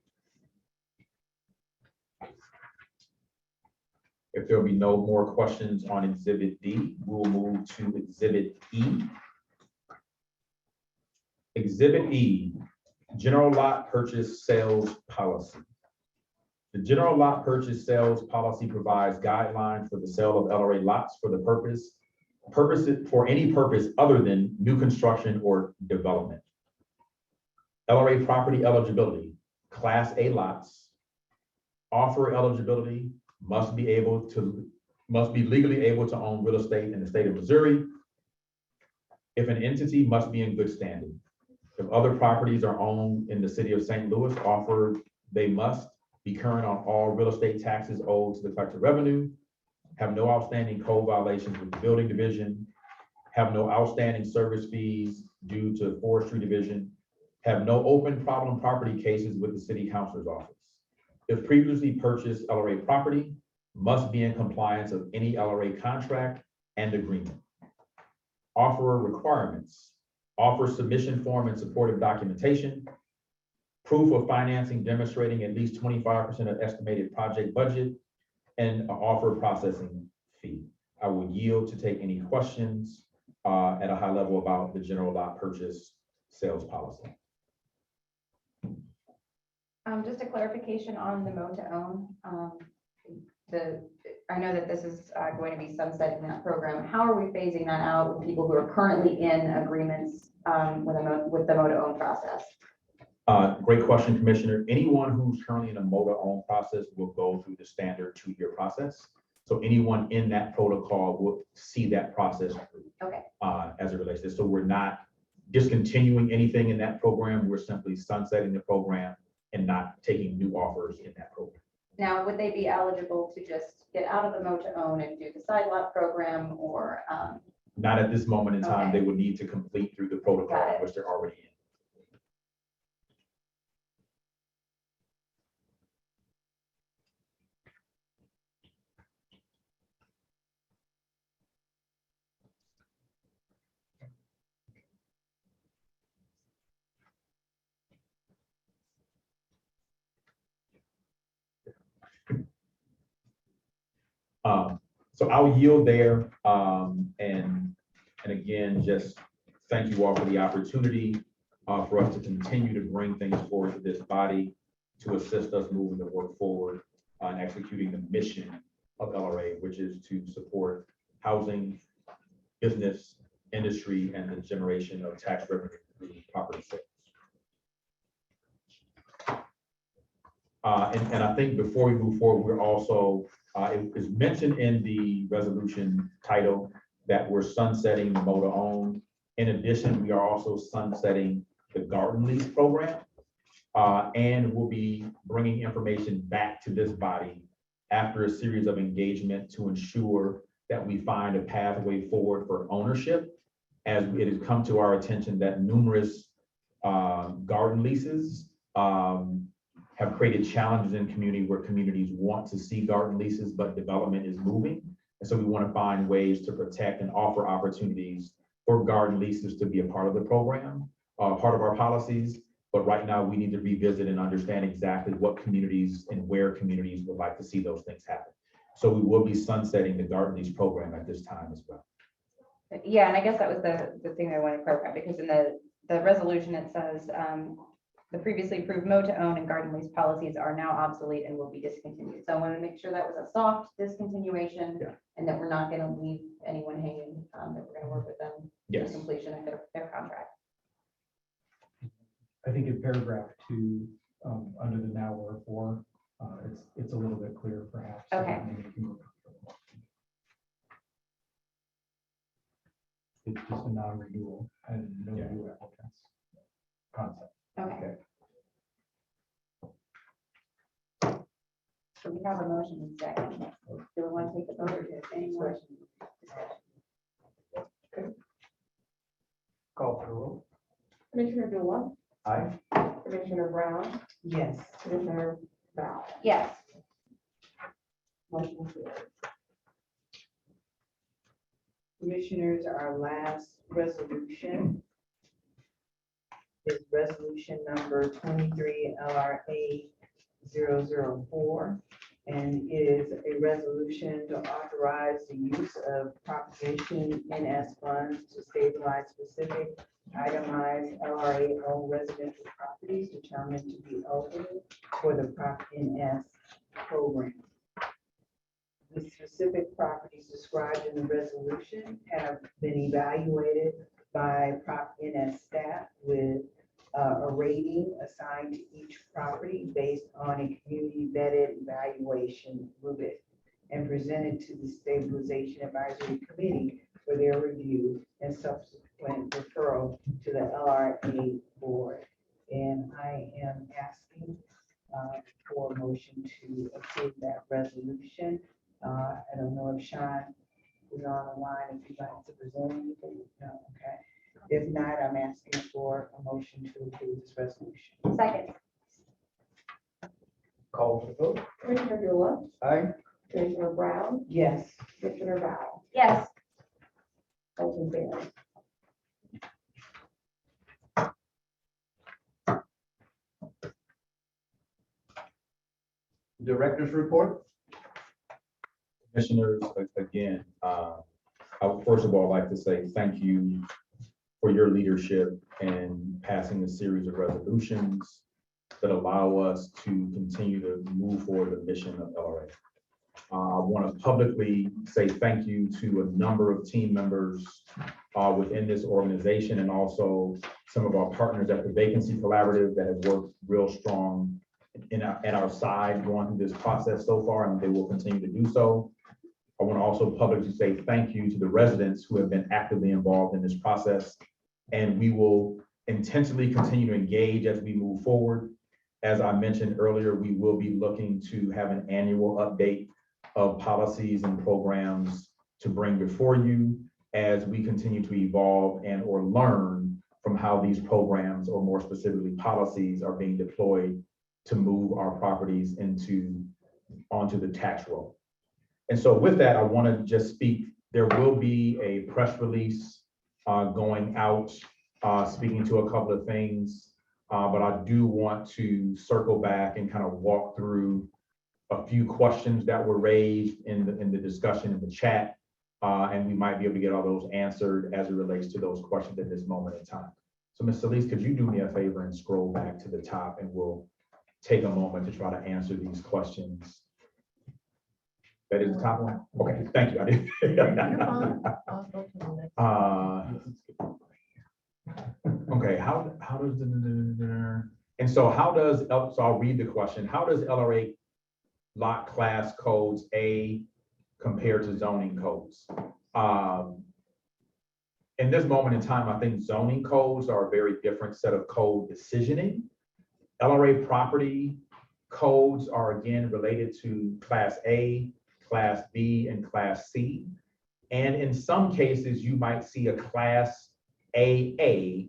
If there'll be no more questions on Exhibit D, we'll move to Exhibit E. Exhibit E, General Lot Purchase Sales Policy. The General Lot Purchase Sales Policy provides guidelines for the sale of LRA lots for the for any purpose other than new construction or development. LRA property eligibility, Class A lots, offer eligibility, must be legally able to own real estate in the state of Missouri. If an entity must be in good standing. If other properties are owned in the city of St. Louis, they must be current on all real estate taxes owed to the collector revenue, have no outstanding code violations with the building division, have no outstanding service fees due to forestry division, have no open problem property cases with the city councilor's office. If previously purchased LRA property, must be in compliance of any LRA contract and agreement. Offeror requirements, offer submission form and supportive documentation, proof of financing demonstrating at least 25% of estimated project budget, and an offer processing fee. I will yield to take any questions at a high level about the general lot purchase sales policy. Just a clarification on the mode to own. I know that this is going to be sunsetting that program. How are we phasing that out with people who are currently in agreements with the mode to own process? Great question, Commissioner. Anyone who's currently in a mode to own process will go through the standard 2-year process. So anyone in that protocol will see that process through. Okay. As it relates to this. So we're not discontinuing anything in that program. We're simply sunsetting the program and not taking new offers in that program. Now, would they be eligible to just get out of the mode to own and do the side lot program or? Not at this moment in time. Okay. They would need to complete through the protocol, Got it. which they're already in. So I'll yield there. And again, just thank you all for the opportunity for us to continue to bring things forward to this body to assist us moving the work forward on executing the mission of LRA, which is to support housing, business, industry, and the generation of tax revenue through property sales. And I think before we move forward, we're also, it is mentioned in the resolution title that we're sunsetting the mode to own. In addition, we are also sunsetting the garden lease program. And we'll be bringing information back to this body after a series of engagement to ensure that we find a pathway forward for ownership, as it has come to our attention that numerous garden leases have created challenges in community where communities want to see garden leases, but development is moving. And so we want to find ways to protect and offer opportunities for garden leases to be a part of the program, part of our policies. But right now, we need to revisit and understand exactly what communities and where communities would like to see those things happen. So we will be sunsetting the garden lease program at this time as well. Yeah, and I guess that was the thing I wanted to clarify, because in the resolution, it says, the previously approved mow to own and garden lease policies are now obsolete and will be discontinued. So I wanted to make sure that was a soft discontinuation, Yeah. and that we're not gonna leave anyone hanging, that we're gonna work with them to Yes. completion of their contract. I think in paragraph 2, under the now or for, it's a little bit clearer perhaps. Okay. It's just a non-renewal and no Yeah. new applicants concept. Okay. So we have a motion in second. Do we want to take the vote or do any more discussion? Call for the roll. Commissioner Dula, Aye. Commissioner Brown, Yes. Commissioner Val. Yes. Motion carries. Commissioners, our last resolution is resolution number 23 LRA 004. And is a resolution to authorize the use of propagation NS funds to stabilize specific itemized LRA owned residential properties determined to be eligible for the Prop NS program. The specific properties described in the resolution have been evaluated by Prop NS staff with a rating assigned to each property based on a community vetted evaluation rubric and presented to the Stabilization Advisory Committee for their review and subsequent referral to the LRA board. And I am asking for a motion to approve that resolution. I don't know if Sean is on the line, if you'd like to present anything. No, okay. If not, I'm asking for a motion to approve this resolution. Second. Call for the vote. Commissioner Dula, Aye. Commissioner Brown, Yes. Commissioner Val. Yes. Motion carries. Director's report. Commissioners, again, I would first of all like to say thank you for your leadership in passing a series of resolutions that allow us to continue to move forward the mission of LRA. I want to publicly say thank you to a number of team members within this organization and also some of our partners at the Vacancy Collaborative that have worked real strong at our side going through this process so far, and they will continue to do so. I want to also publicly say thank you to the residents who have been actively involved in this process, and we will intentionally continue to engage as we move forward. As I mentioned earlier, we will be looking to have an annual update of policies and programs to bring before you as we continue to evolve and or learn from how these programs, or more specifically policies, are being deployed to move our properties onto the tax roll. And so with that, I want to just speak, there will be a press release going out, speaking to a couple of things, but I do want to circle back and kind of walk through a few questions that were raised in the discussion in the chat, and we might be able to get all those answered as it relates to those questions at this moment in time. So Ms. Solis, could you do me a favor and scroll back to the top, and we'll take a moment to try to answer these questions. That is the top one? Okay, thank you. I did. Okay, how does and so how does, so I'll read the question. How does LRA lot class codes A compare to zoning codes? In this moment in time, I think zoning codes are a very different set of code decisioning. LRA property codes are again related to Class A, Class B, and Class C. And in some cases, you might see a Class AA,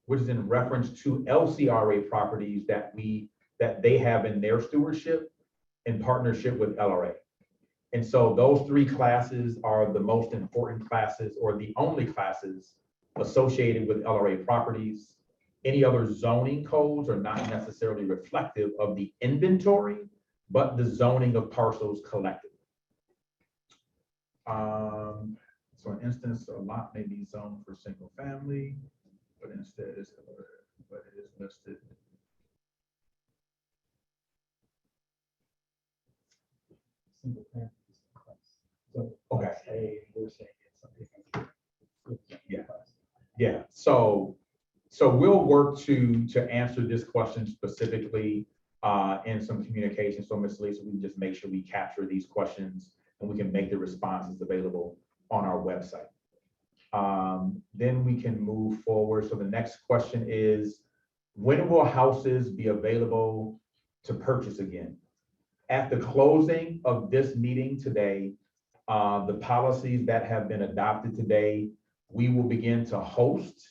which is in reference to LCRA properties that they have in their stewardship in partnership with LRA. And so those three classes are the most important classes or the only classes associated with LRA properties. Any other zoning codes are not necessarily reflective of the inventory, but the zoning of parcels collectively. So in instance, a lot may be zoned for single family, but instead it is listed. Single family is the class. So Okay. class A, we're saying it's something. Yeah. Yeah, so we'll work to answer this question specifically in some communication. So Ms. Lisa, we can just make sure we capture these questions and we can make the responses available on our website. Then we can move forward. So the next question is, when will houses be available to purchase again? At the closing of this meeting today, the policies that have been adopted today, we will begin to host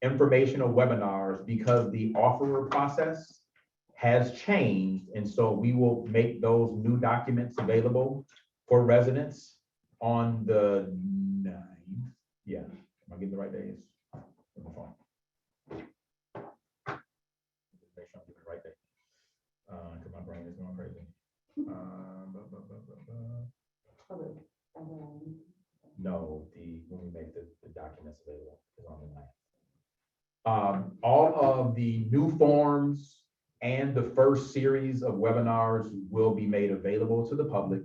informational webinars because the offerer process has changed. And so we will make those new documents available for residents on the 9th. Yeah, am I getting the right days? On my phone. Make sure I'm getting the right day. Because my brain is going crazy. No, when we make the documents available is on the 9th. All of the new forms and the first series of webinars will be made available to the public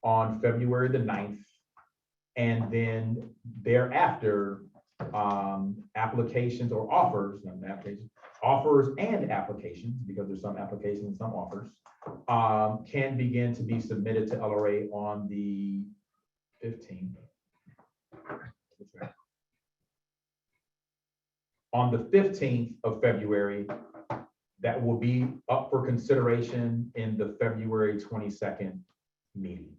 on February the 9th. And then thereafter, applications or offers, not applications, offers and applications, because there's some applications and some offers, can begin to be submitted to LRA on the 15th. On the 15th of February, that will be up for consideration in the February 22nd meeting.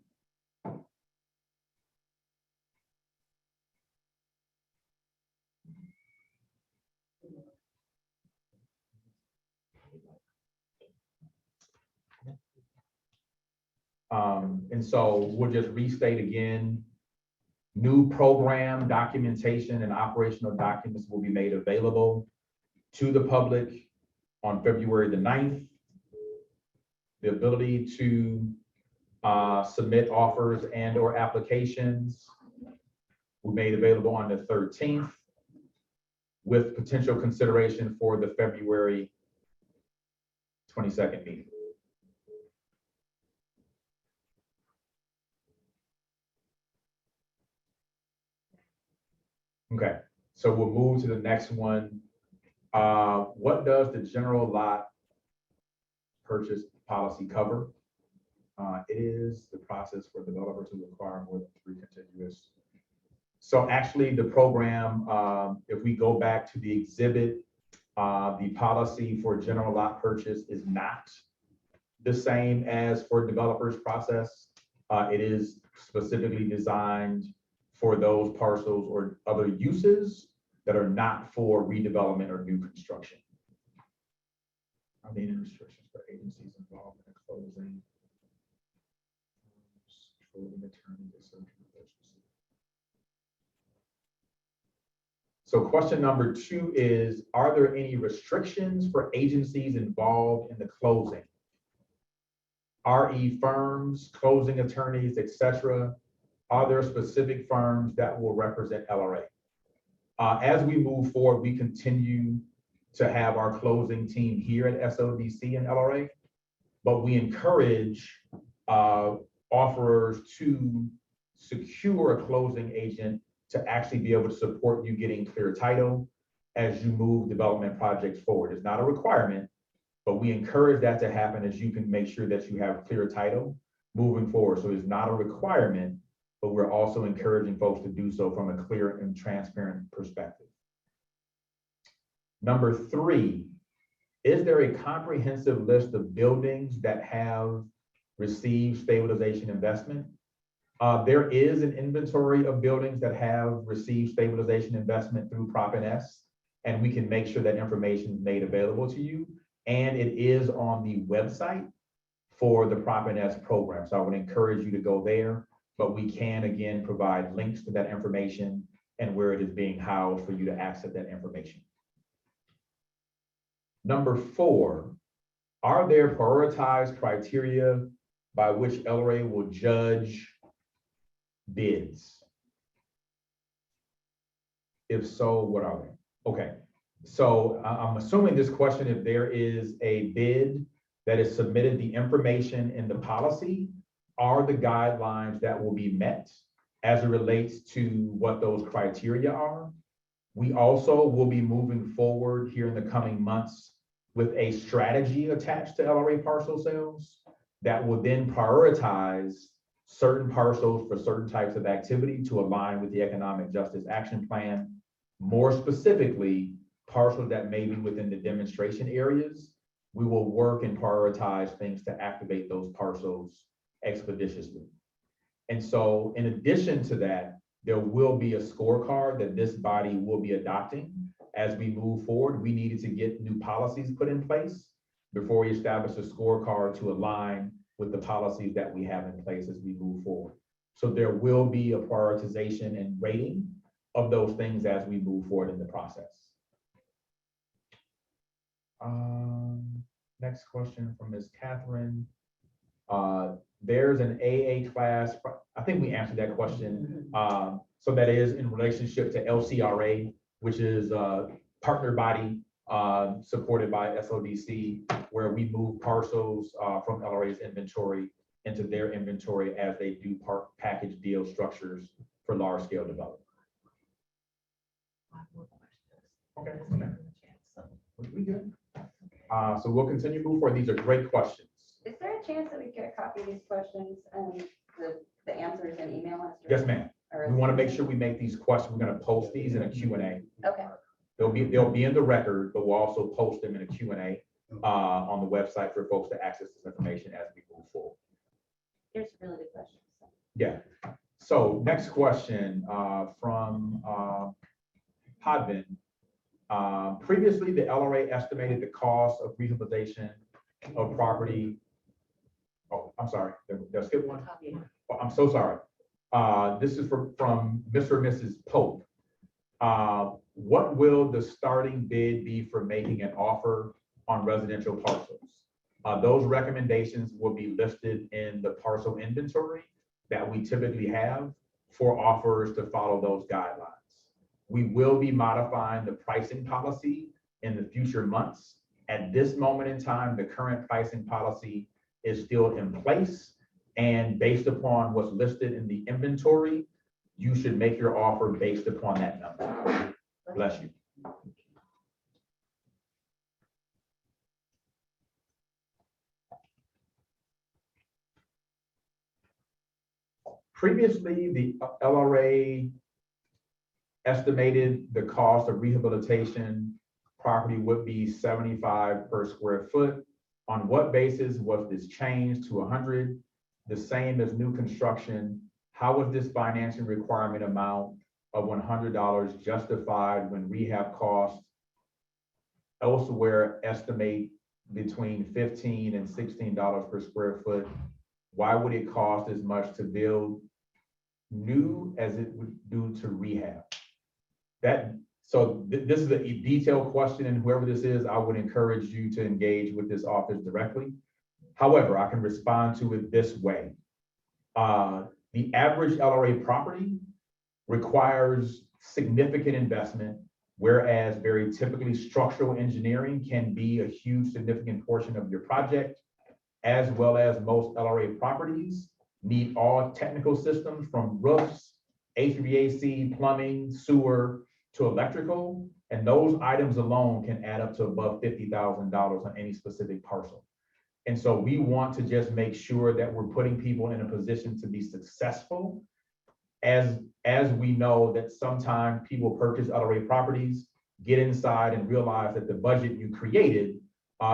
And so we'll just restate again, new program documentation and operational documents will be made available to the public on February the 9th. The ability to submit offers and or applications were made available on the 13th with potential consideration for the February 22nd meeting. Okay, so we'll move to the next one. What does the general lot purchase policy cover? It is the process for developers to acquire more than 3 contiguous. So actually the program, if we go back to the exhibit, the policy for general lot purchase is not the same as for developers process. It is specifically designed for those parcels or other uses that are not for redevelopment or new construction. Are there any restrictions for agencies involved in the closing? So question number 2 is, are there any restrictions for agencies involved in the closing? RE firms, closing attorneys, etc. Are there specific firms that will represent LRA? As we move forward, we continue to have our closing team here at SODC and LRA, but we encourage offerers to secure a closing agent to actually be able to support you getting clear title as you move development projects forward. It's not a requirement, but we encourage that to happen as you can make sure that you have clear title moving forward. So it's not a requirement, but we're also encouraging folks to do so from a clear and transparent perspective. Number 3, is there a comprehensive list of buildings that have received stabilization investment? There is an inventory of buildings that have received stabilization investment through Prop NS, and we can make sure that information is made available to you. And it is on the website for the Prop NS program. So I would encourage you to go there, but we can again provide links to that information and where it is being housed for you to access that information. Number 4, are there prioritized criteria by which LRA will judge bids? If so, what are they? Okay, so I'm assuming this question, if there is a bid that is submitted, the information in the policy are the guidelines that will be met as it relates to what those criteria are. We also will be moving forward here in the coming months with a strategy attached to LRA parcel sales that will then prioritize certain parcels for certain types of activity to align with the Economic Justice Action Plan. More specifically, parcels that may be within the demonstration areas, we will work and prioritize things to activate those parcels expeditiously. And so in addition to that, there will be a scorecard that this body will be adopting as we move forward. We needed to get new policies put in place before we establish a scorecard to align with the policies that we have in place as we move forward. So there will be a prioritization and rating of those things as we move forward in the process. Next question from Ms. Catherine. There's an AA class, I think we answered that question. So that is in relationship to LCRA, which is a partner body supported by SODC, where we move parcels from LRA's inventory into their inventory as they do package deal structures for large scale development. Okay. We good? So we'll continue to move forward. These are great questions. Is there a chance that we get a copy of these questions and the answers in email us? Yes, ma'am. We want to make sure we make these questions. We're going to post these in a Q&A. Okay. They'll be in the record, but we'll also post them in a Q&A on the website for folks to access this information as we move forward. Here's really good questions. Yeah. So next question from Podvin. Previously, the LRA estimated the cost of rehabilitation of property. Oh, I'm sorry. Did I skip one? Oh, I'm so sorry. This is from Mr. and Mrs. Pope. What will the starting bid be for making an offer on residential parcels? Those recommendations will be listed in the parcel inventory that we typically have for offers to follow those guidelines. We will be modifying the pricing policy in the future months. At this moment in time, the current pricing policy is still in place. And based upon what's listed in the inventory, you should make your offer based upon that number. Bless you. Previously, the LRA estimated the cost of rehabilitation property would be 75 per square foot. On what basis was this changed to 100? The same as new construction. How was this financing requirement amount of $100 justified when rehab costs elsewhere estimate between $15 and $16 per square foot? Why would it cost as much to build new as it would do to rehab? This is a detailed question, and whoever this is, I would encourage you to engage with this office directly. However, I can respond to it this way. The average LRA property requires significant investment, whereas very typically structural engineering can be a huge significant portion of your project, as well as most LRA properties need all technical systems from roofs, HVAC, plumbing, sewer, to electrical, and those items alone can add up to above $50,000 on any specific parcel. And so we want to just make sure that we're putting people in a position to be successful, as we know that sometimes people purchase LRA properties, get inside and realize that the budget you created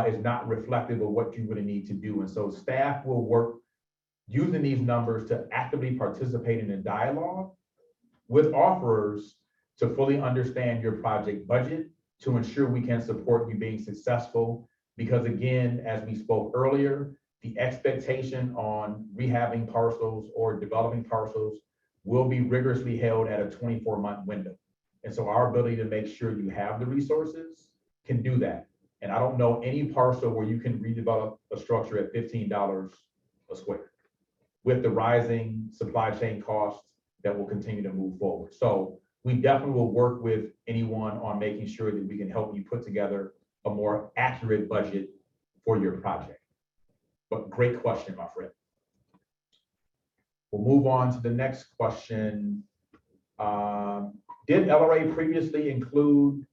is not reflective of what you really need to do. And so staff will work using these numbers to actively participate in a dialogue with offerers to fully understand your project budget, to ensure we can support you being successful. Because again, as we spoke earlier, the expectation on rehabbing parcels or developing parcels will be rigorously held at a 24-month window. And so our ability to make sure you have the resources can do that. And I don't know any parcel where you can redevelop a structure at $15 a square with the rising supply chain costs that will continue to move forward. So we definitely will work with anyone on making sure that we can help you put together a more accurate budget for your project. But great question, my friend. We'll move on to the next question. Did LRA previously include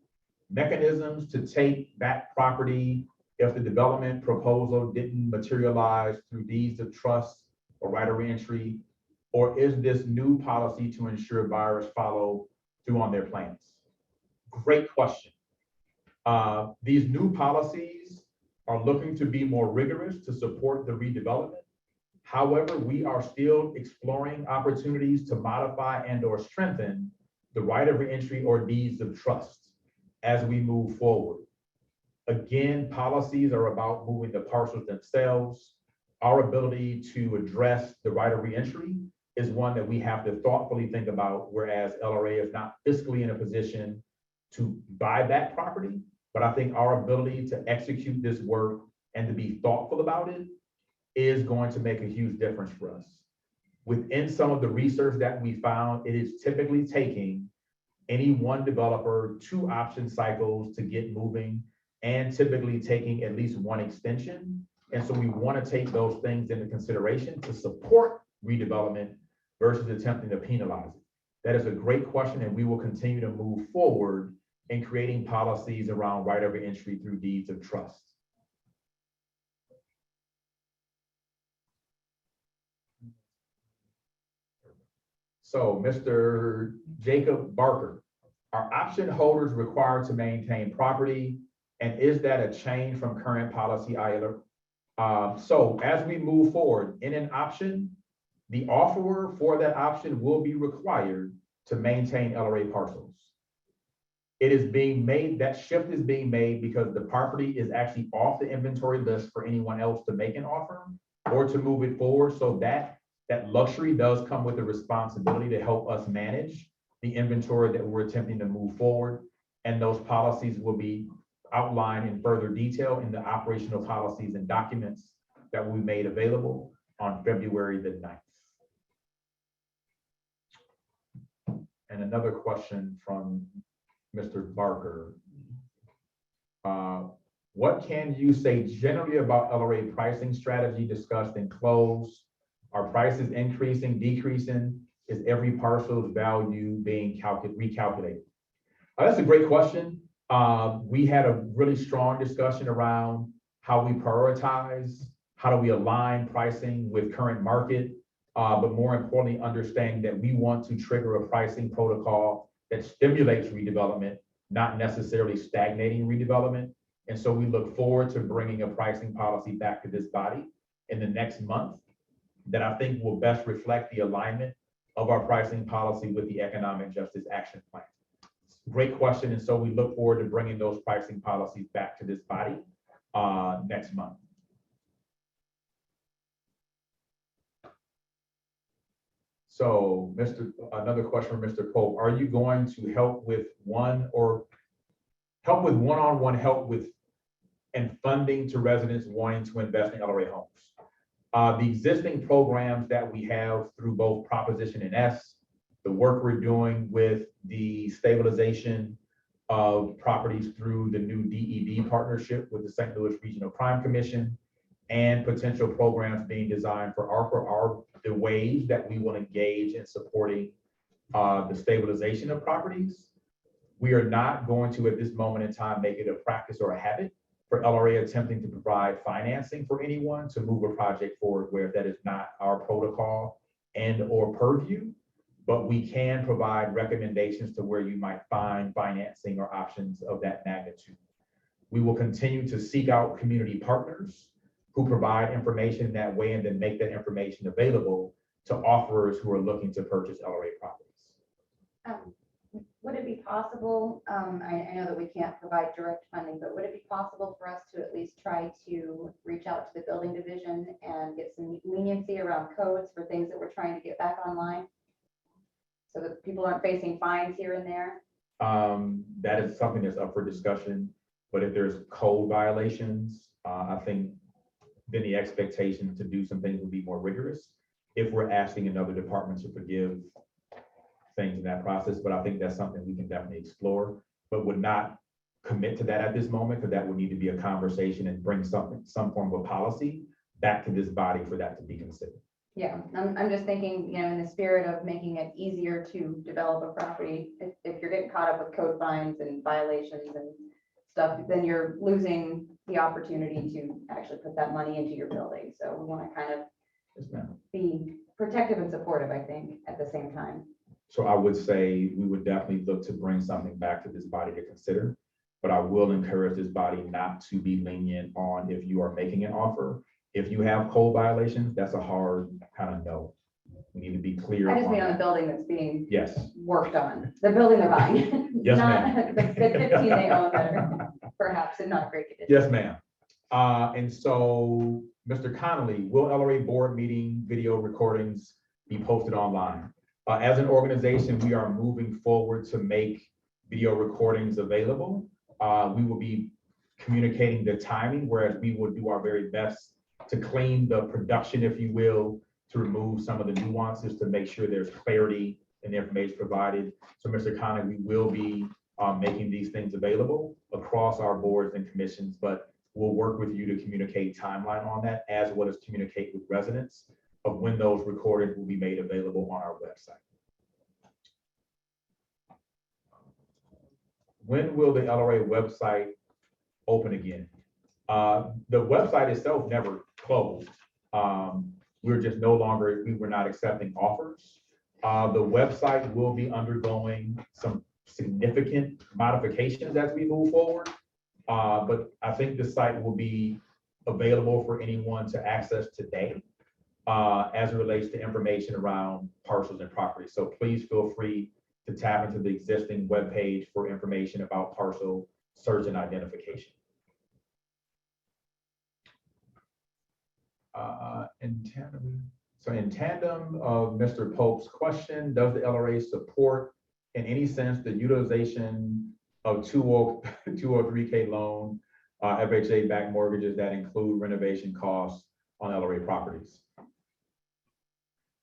mechanisms to take back property if the development proposal didn't materialize through deeds of trust or right of reentry? Or is this new policy to ensure buyers follow through on their plans? Great question. These new policies are looking to be more rigorous to support the redevelopment. However, we are still exploring opportunities to modify and or strengthen the right of reentry or deeds of trust as we move forward. Again, policies are about moving the parcels themselves. Our ability to address the right of reentry is one that we have to thoughtfully think about, whereas LRA is not fiscally in a position to buy back property. But I think our ability to execute this work and to be thoughtful about it is going to make a huge difference for us. Within some of the research that we found, it is typically taking any one developer 2 option cycles to get moving, and typically taking at least 1 extension. And so we want to take those things into consideration to support redevelopment versus attempting to penalize it. That is a great question, and we will continue to move forward in creating policies around right of reentry through deeds of trust. So Mr. Jacob Barker, are option holders required to maintain property? And is that a change from current policy either? So as we move forward in an option, the offerer for that option will be required to maintain LRA parcels. It is being made, that shift is being made because the property is actually off the inventory list for anyone else to make an offer or to move it forward. So that luxury does come with the responsibility to help us manage the inventory that we're attempting to move forward. And those policies will be outlined in further detail in the operational policies and documents that we made available on February the 9th. And another question from Mr. Barker. What can you say generally about LRA pricing strategy discussed in close? Are prices increasing, decreasing? Is every parcel's value being recalculated? That's a great question. We had a really strong discussion around how we prioritize, how do we align pricing with current market, but more importantly, understanding that we want to trigger a pricing protocol that stimulates redevelopment, not necessarily stagnating redevelopment. And so we look forward to bringing a pricing policy back to this body in the next month that I think will best reflect the alignment of our pricing policy with the Economic Justice Action Plan. Great question. And so we look forward to bringing those pricing policies back to this body next month. So another question from Mr. Pope. Are you going to help with one-on-one help with and funding to residents wanting to invest in LRA homes? The existing programs that we have through both Proposition and S, the work we're doing with the stabilization of properties through the new DED partnership with the St. Louis Regional Crime Commission, and potential programs being designed for the ways that we will engage in supporting the stabilization of properties. We are not going to, at this moment in time, make it a practice or a habit for LRA attempting to provide financing for anyone to move a project forward where that is not our protocol and or purview, but we can provide recommendations to where you might find financing or options of that magnitude. We will continue to seek out community partners who provide information that way and then make that information available to offerers who are looking to purchase LRA properties. Would it be possible, I know that we can't provide direct funding, but would it be possible for us to at least try to reach out to the building division and get some leniency around codes for things that we're trying to get back online? So that people aren't facing fines here and there? That is something that's up for discussion, but if there's code violations, I think then the expectation to do some things would be more rigorous if we're asking another department to forgive things in that process. But I think that's something we can definitely explore, but would not commit to that at this moment, because that would need to be a conversation and bring some form of policy back to this body for that to be considered. Yeah, I'm just thinking, you know, in the spirit of making it easier to develop a property, if you're getting caught up with code fines and violations and stuff, then you're losing the opportunity to actually put that money into your building. So we want to kind of Yes, ma'am. be protective and supportive, I think, at the same time. So I would say we would definitely look to bring something back to this body to consider, but I will encourage this body not to be lenient on if you are making an offer. If you have code violations, that's a hard kind of no. We need to be clear. I just on mean on the that. building that's being Yes, worked on, the building they're buying. Yes, Not ma'am. the 15 they own that are perhaps in not great condition. yes, ma'am. And so, Mr. Connolly, will LRA board meeting video recordings be posted online? As an organization, we are moving forward to make video recordings available. We will be communicating the timing, whereas we will do our very best to clean the production, if you will, to remove some of the nuances to make sure there's clarity in the information provided. So, Mr. Connolly, we will be making these things available across our boards and commissions, but we'll work with you to communicate timeline on that, as well as communicate with residents of when those recordings will be made available on our website. When will the LRA website open again? The website itself never closed. We were not accepting offers. The website will be undergoing some significant modifications as we move forward. But I think the site will be available for anyone to access today as it relates to information around parcels and properties. So please feel free to tap into the existing webpage for information about parcel search and identification. In tandem of Mr. Pope's question, does the LRA support in any sense the utilization of 203K loan, FHA backed mortgages that include renovation costs on LRA properties?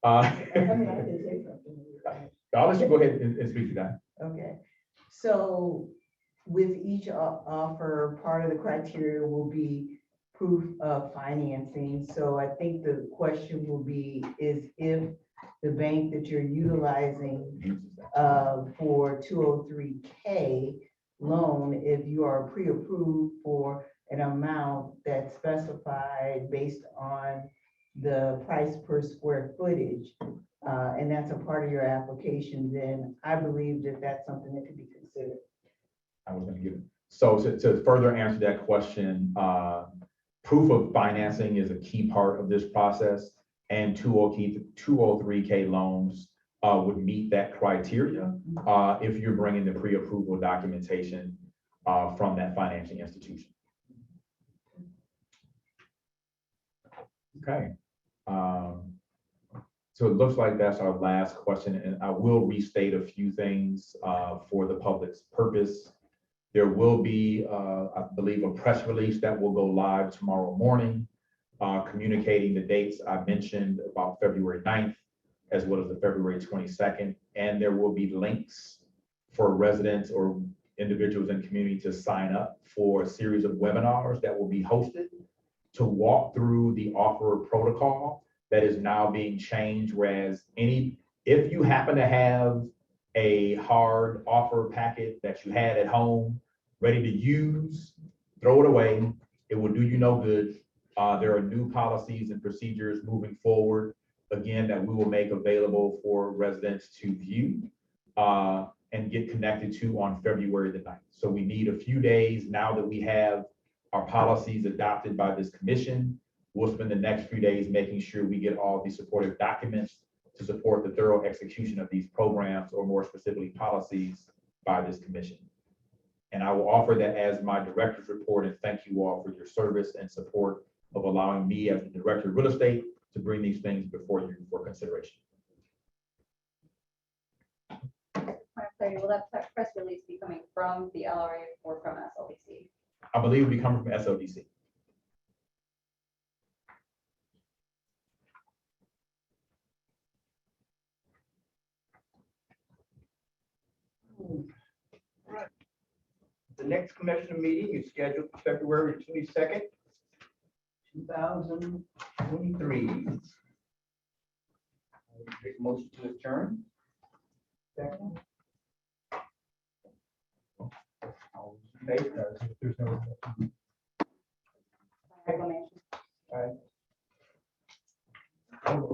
I can say something. I'll let you go ahead and speak to that. Okay, so with each offer, part of the criteria will be proof of financing. So I think the question will be is if the bank that you're utilizing for 203K loan, if you are pre-approved for an amount that's specified based on the price per square footage, and that's a part of your application, then I believe that that's something that could be considered. I was going to give it. So to further answer that question, proof of financing is a key part of this process, and 203K loans would meet that criteria if you're bringing the pre-approval documentation from that financing institution. Okay. So it looks like that's our last question, and I will restate a few things for the public's purpose. There will be, I believe, a press release that will go live tomorrow morning, communicating the dates I mentioned about February 9th, as well as the February 22nd. And there will be links for residents or individuals in the community to sign up for a series of webinars that will be hosted to walk through the offer protocol that is now being changed, whereas if you happen to have a hard offer packet that you had at home, ready to use, throw it away. It will do you no good. There are new policies and procedures moving forward, again, that we will make available for residents to view. and get connected to on February the 9th. So we need a few days now that we have our policies adopted by this commission. We'll spend the next few days making sure we get all the supportive documents to support the thorough execution of these programs, or more specifically policies, by this commission. And I will offer that as my director's report, and thank you all for your service and support of allowing me as the director of real estate to bring these things before you for consideration. Point of clarity, will that press release be coming from the LRA or from SLBC? I believe it'll be coming from SODC. The next commissioner meeting is scheduled for February 22nd, 2023. Take motion to adjourn. Second. All those in favor? There's no. Let me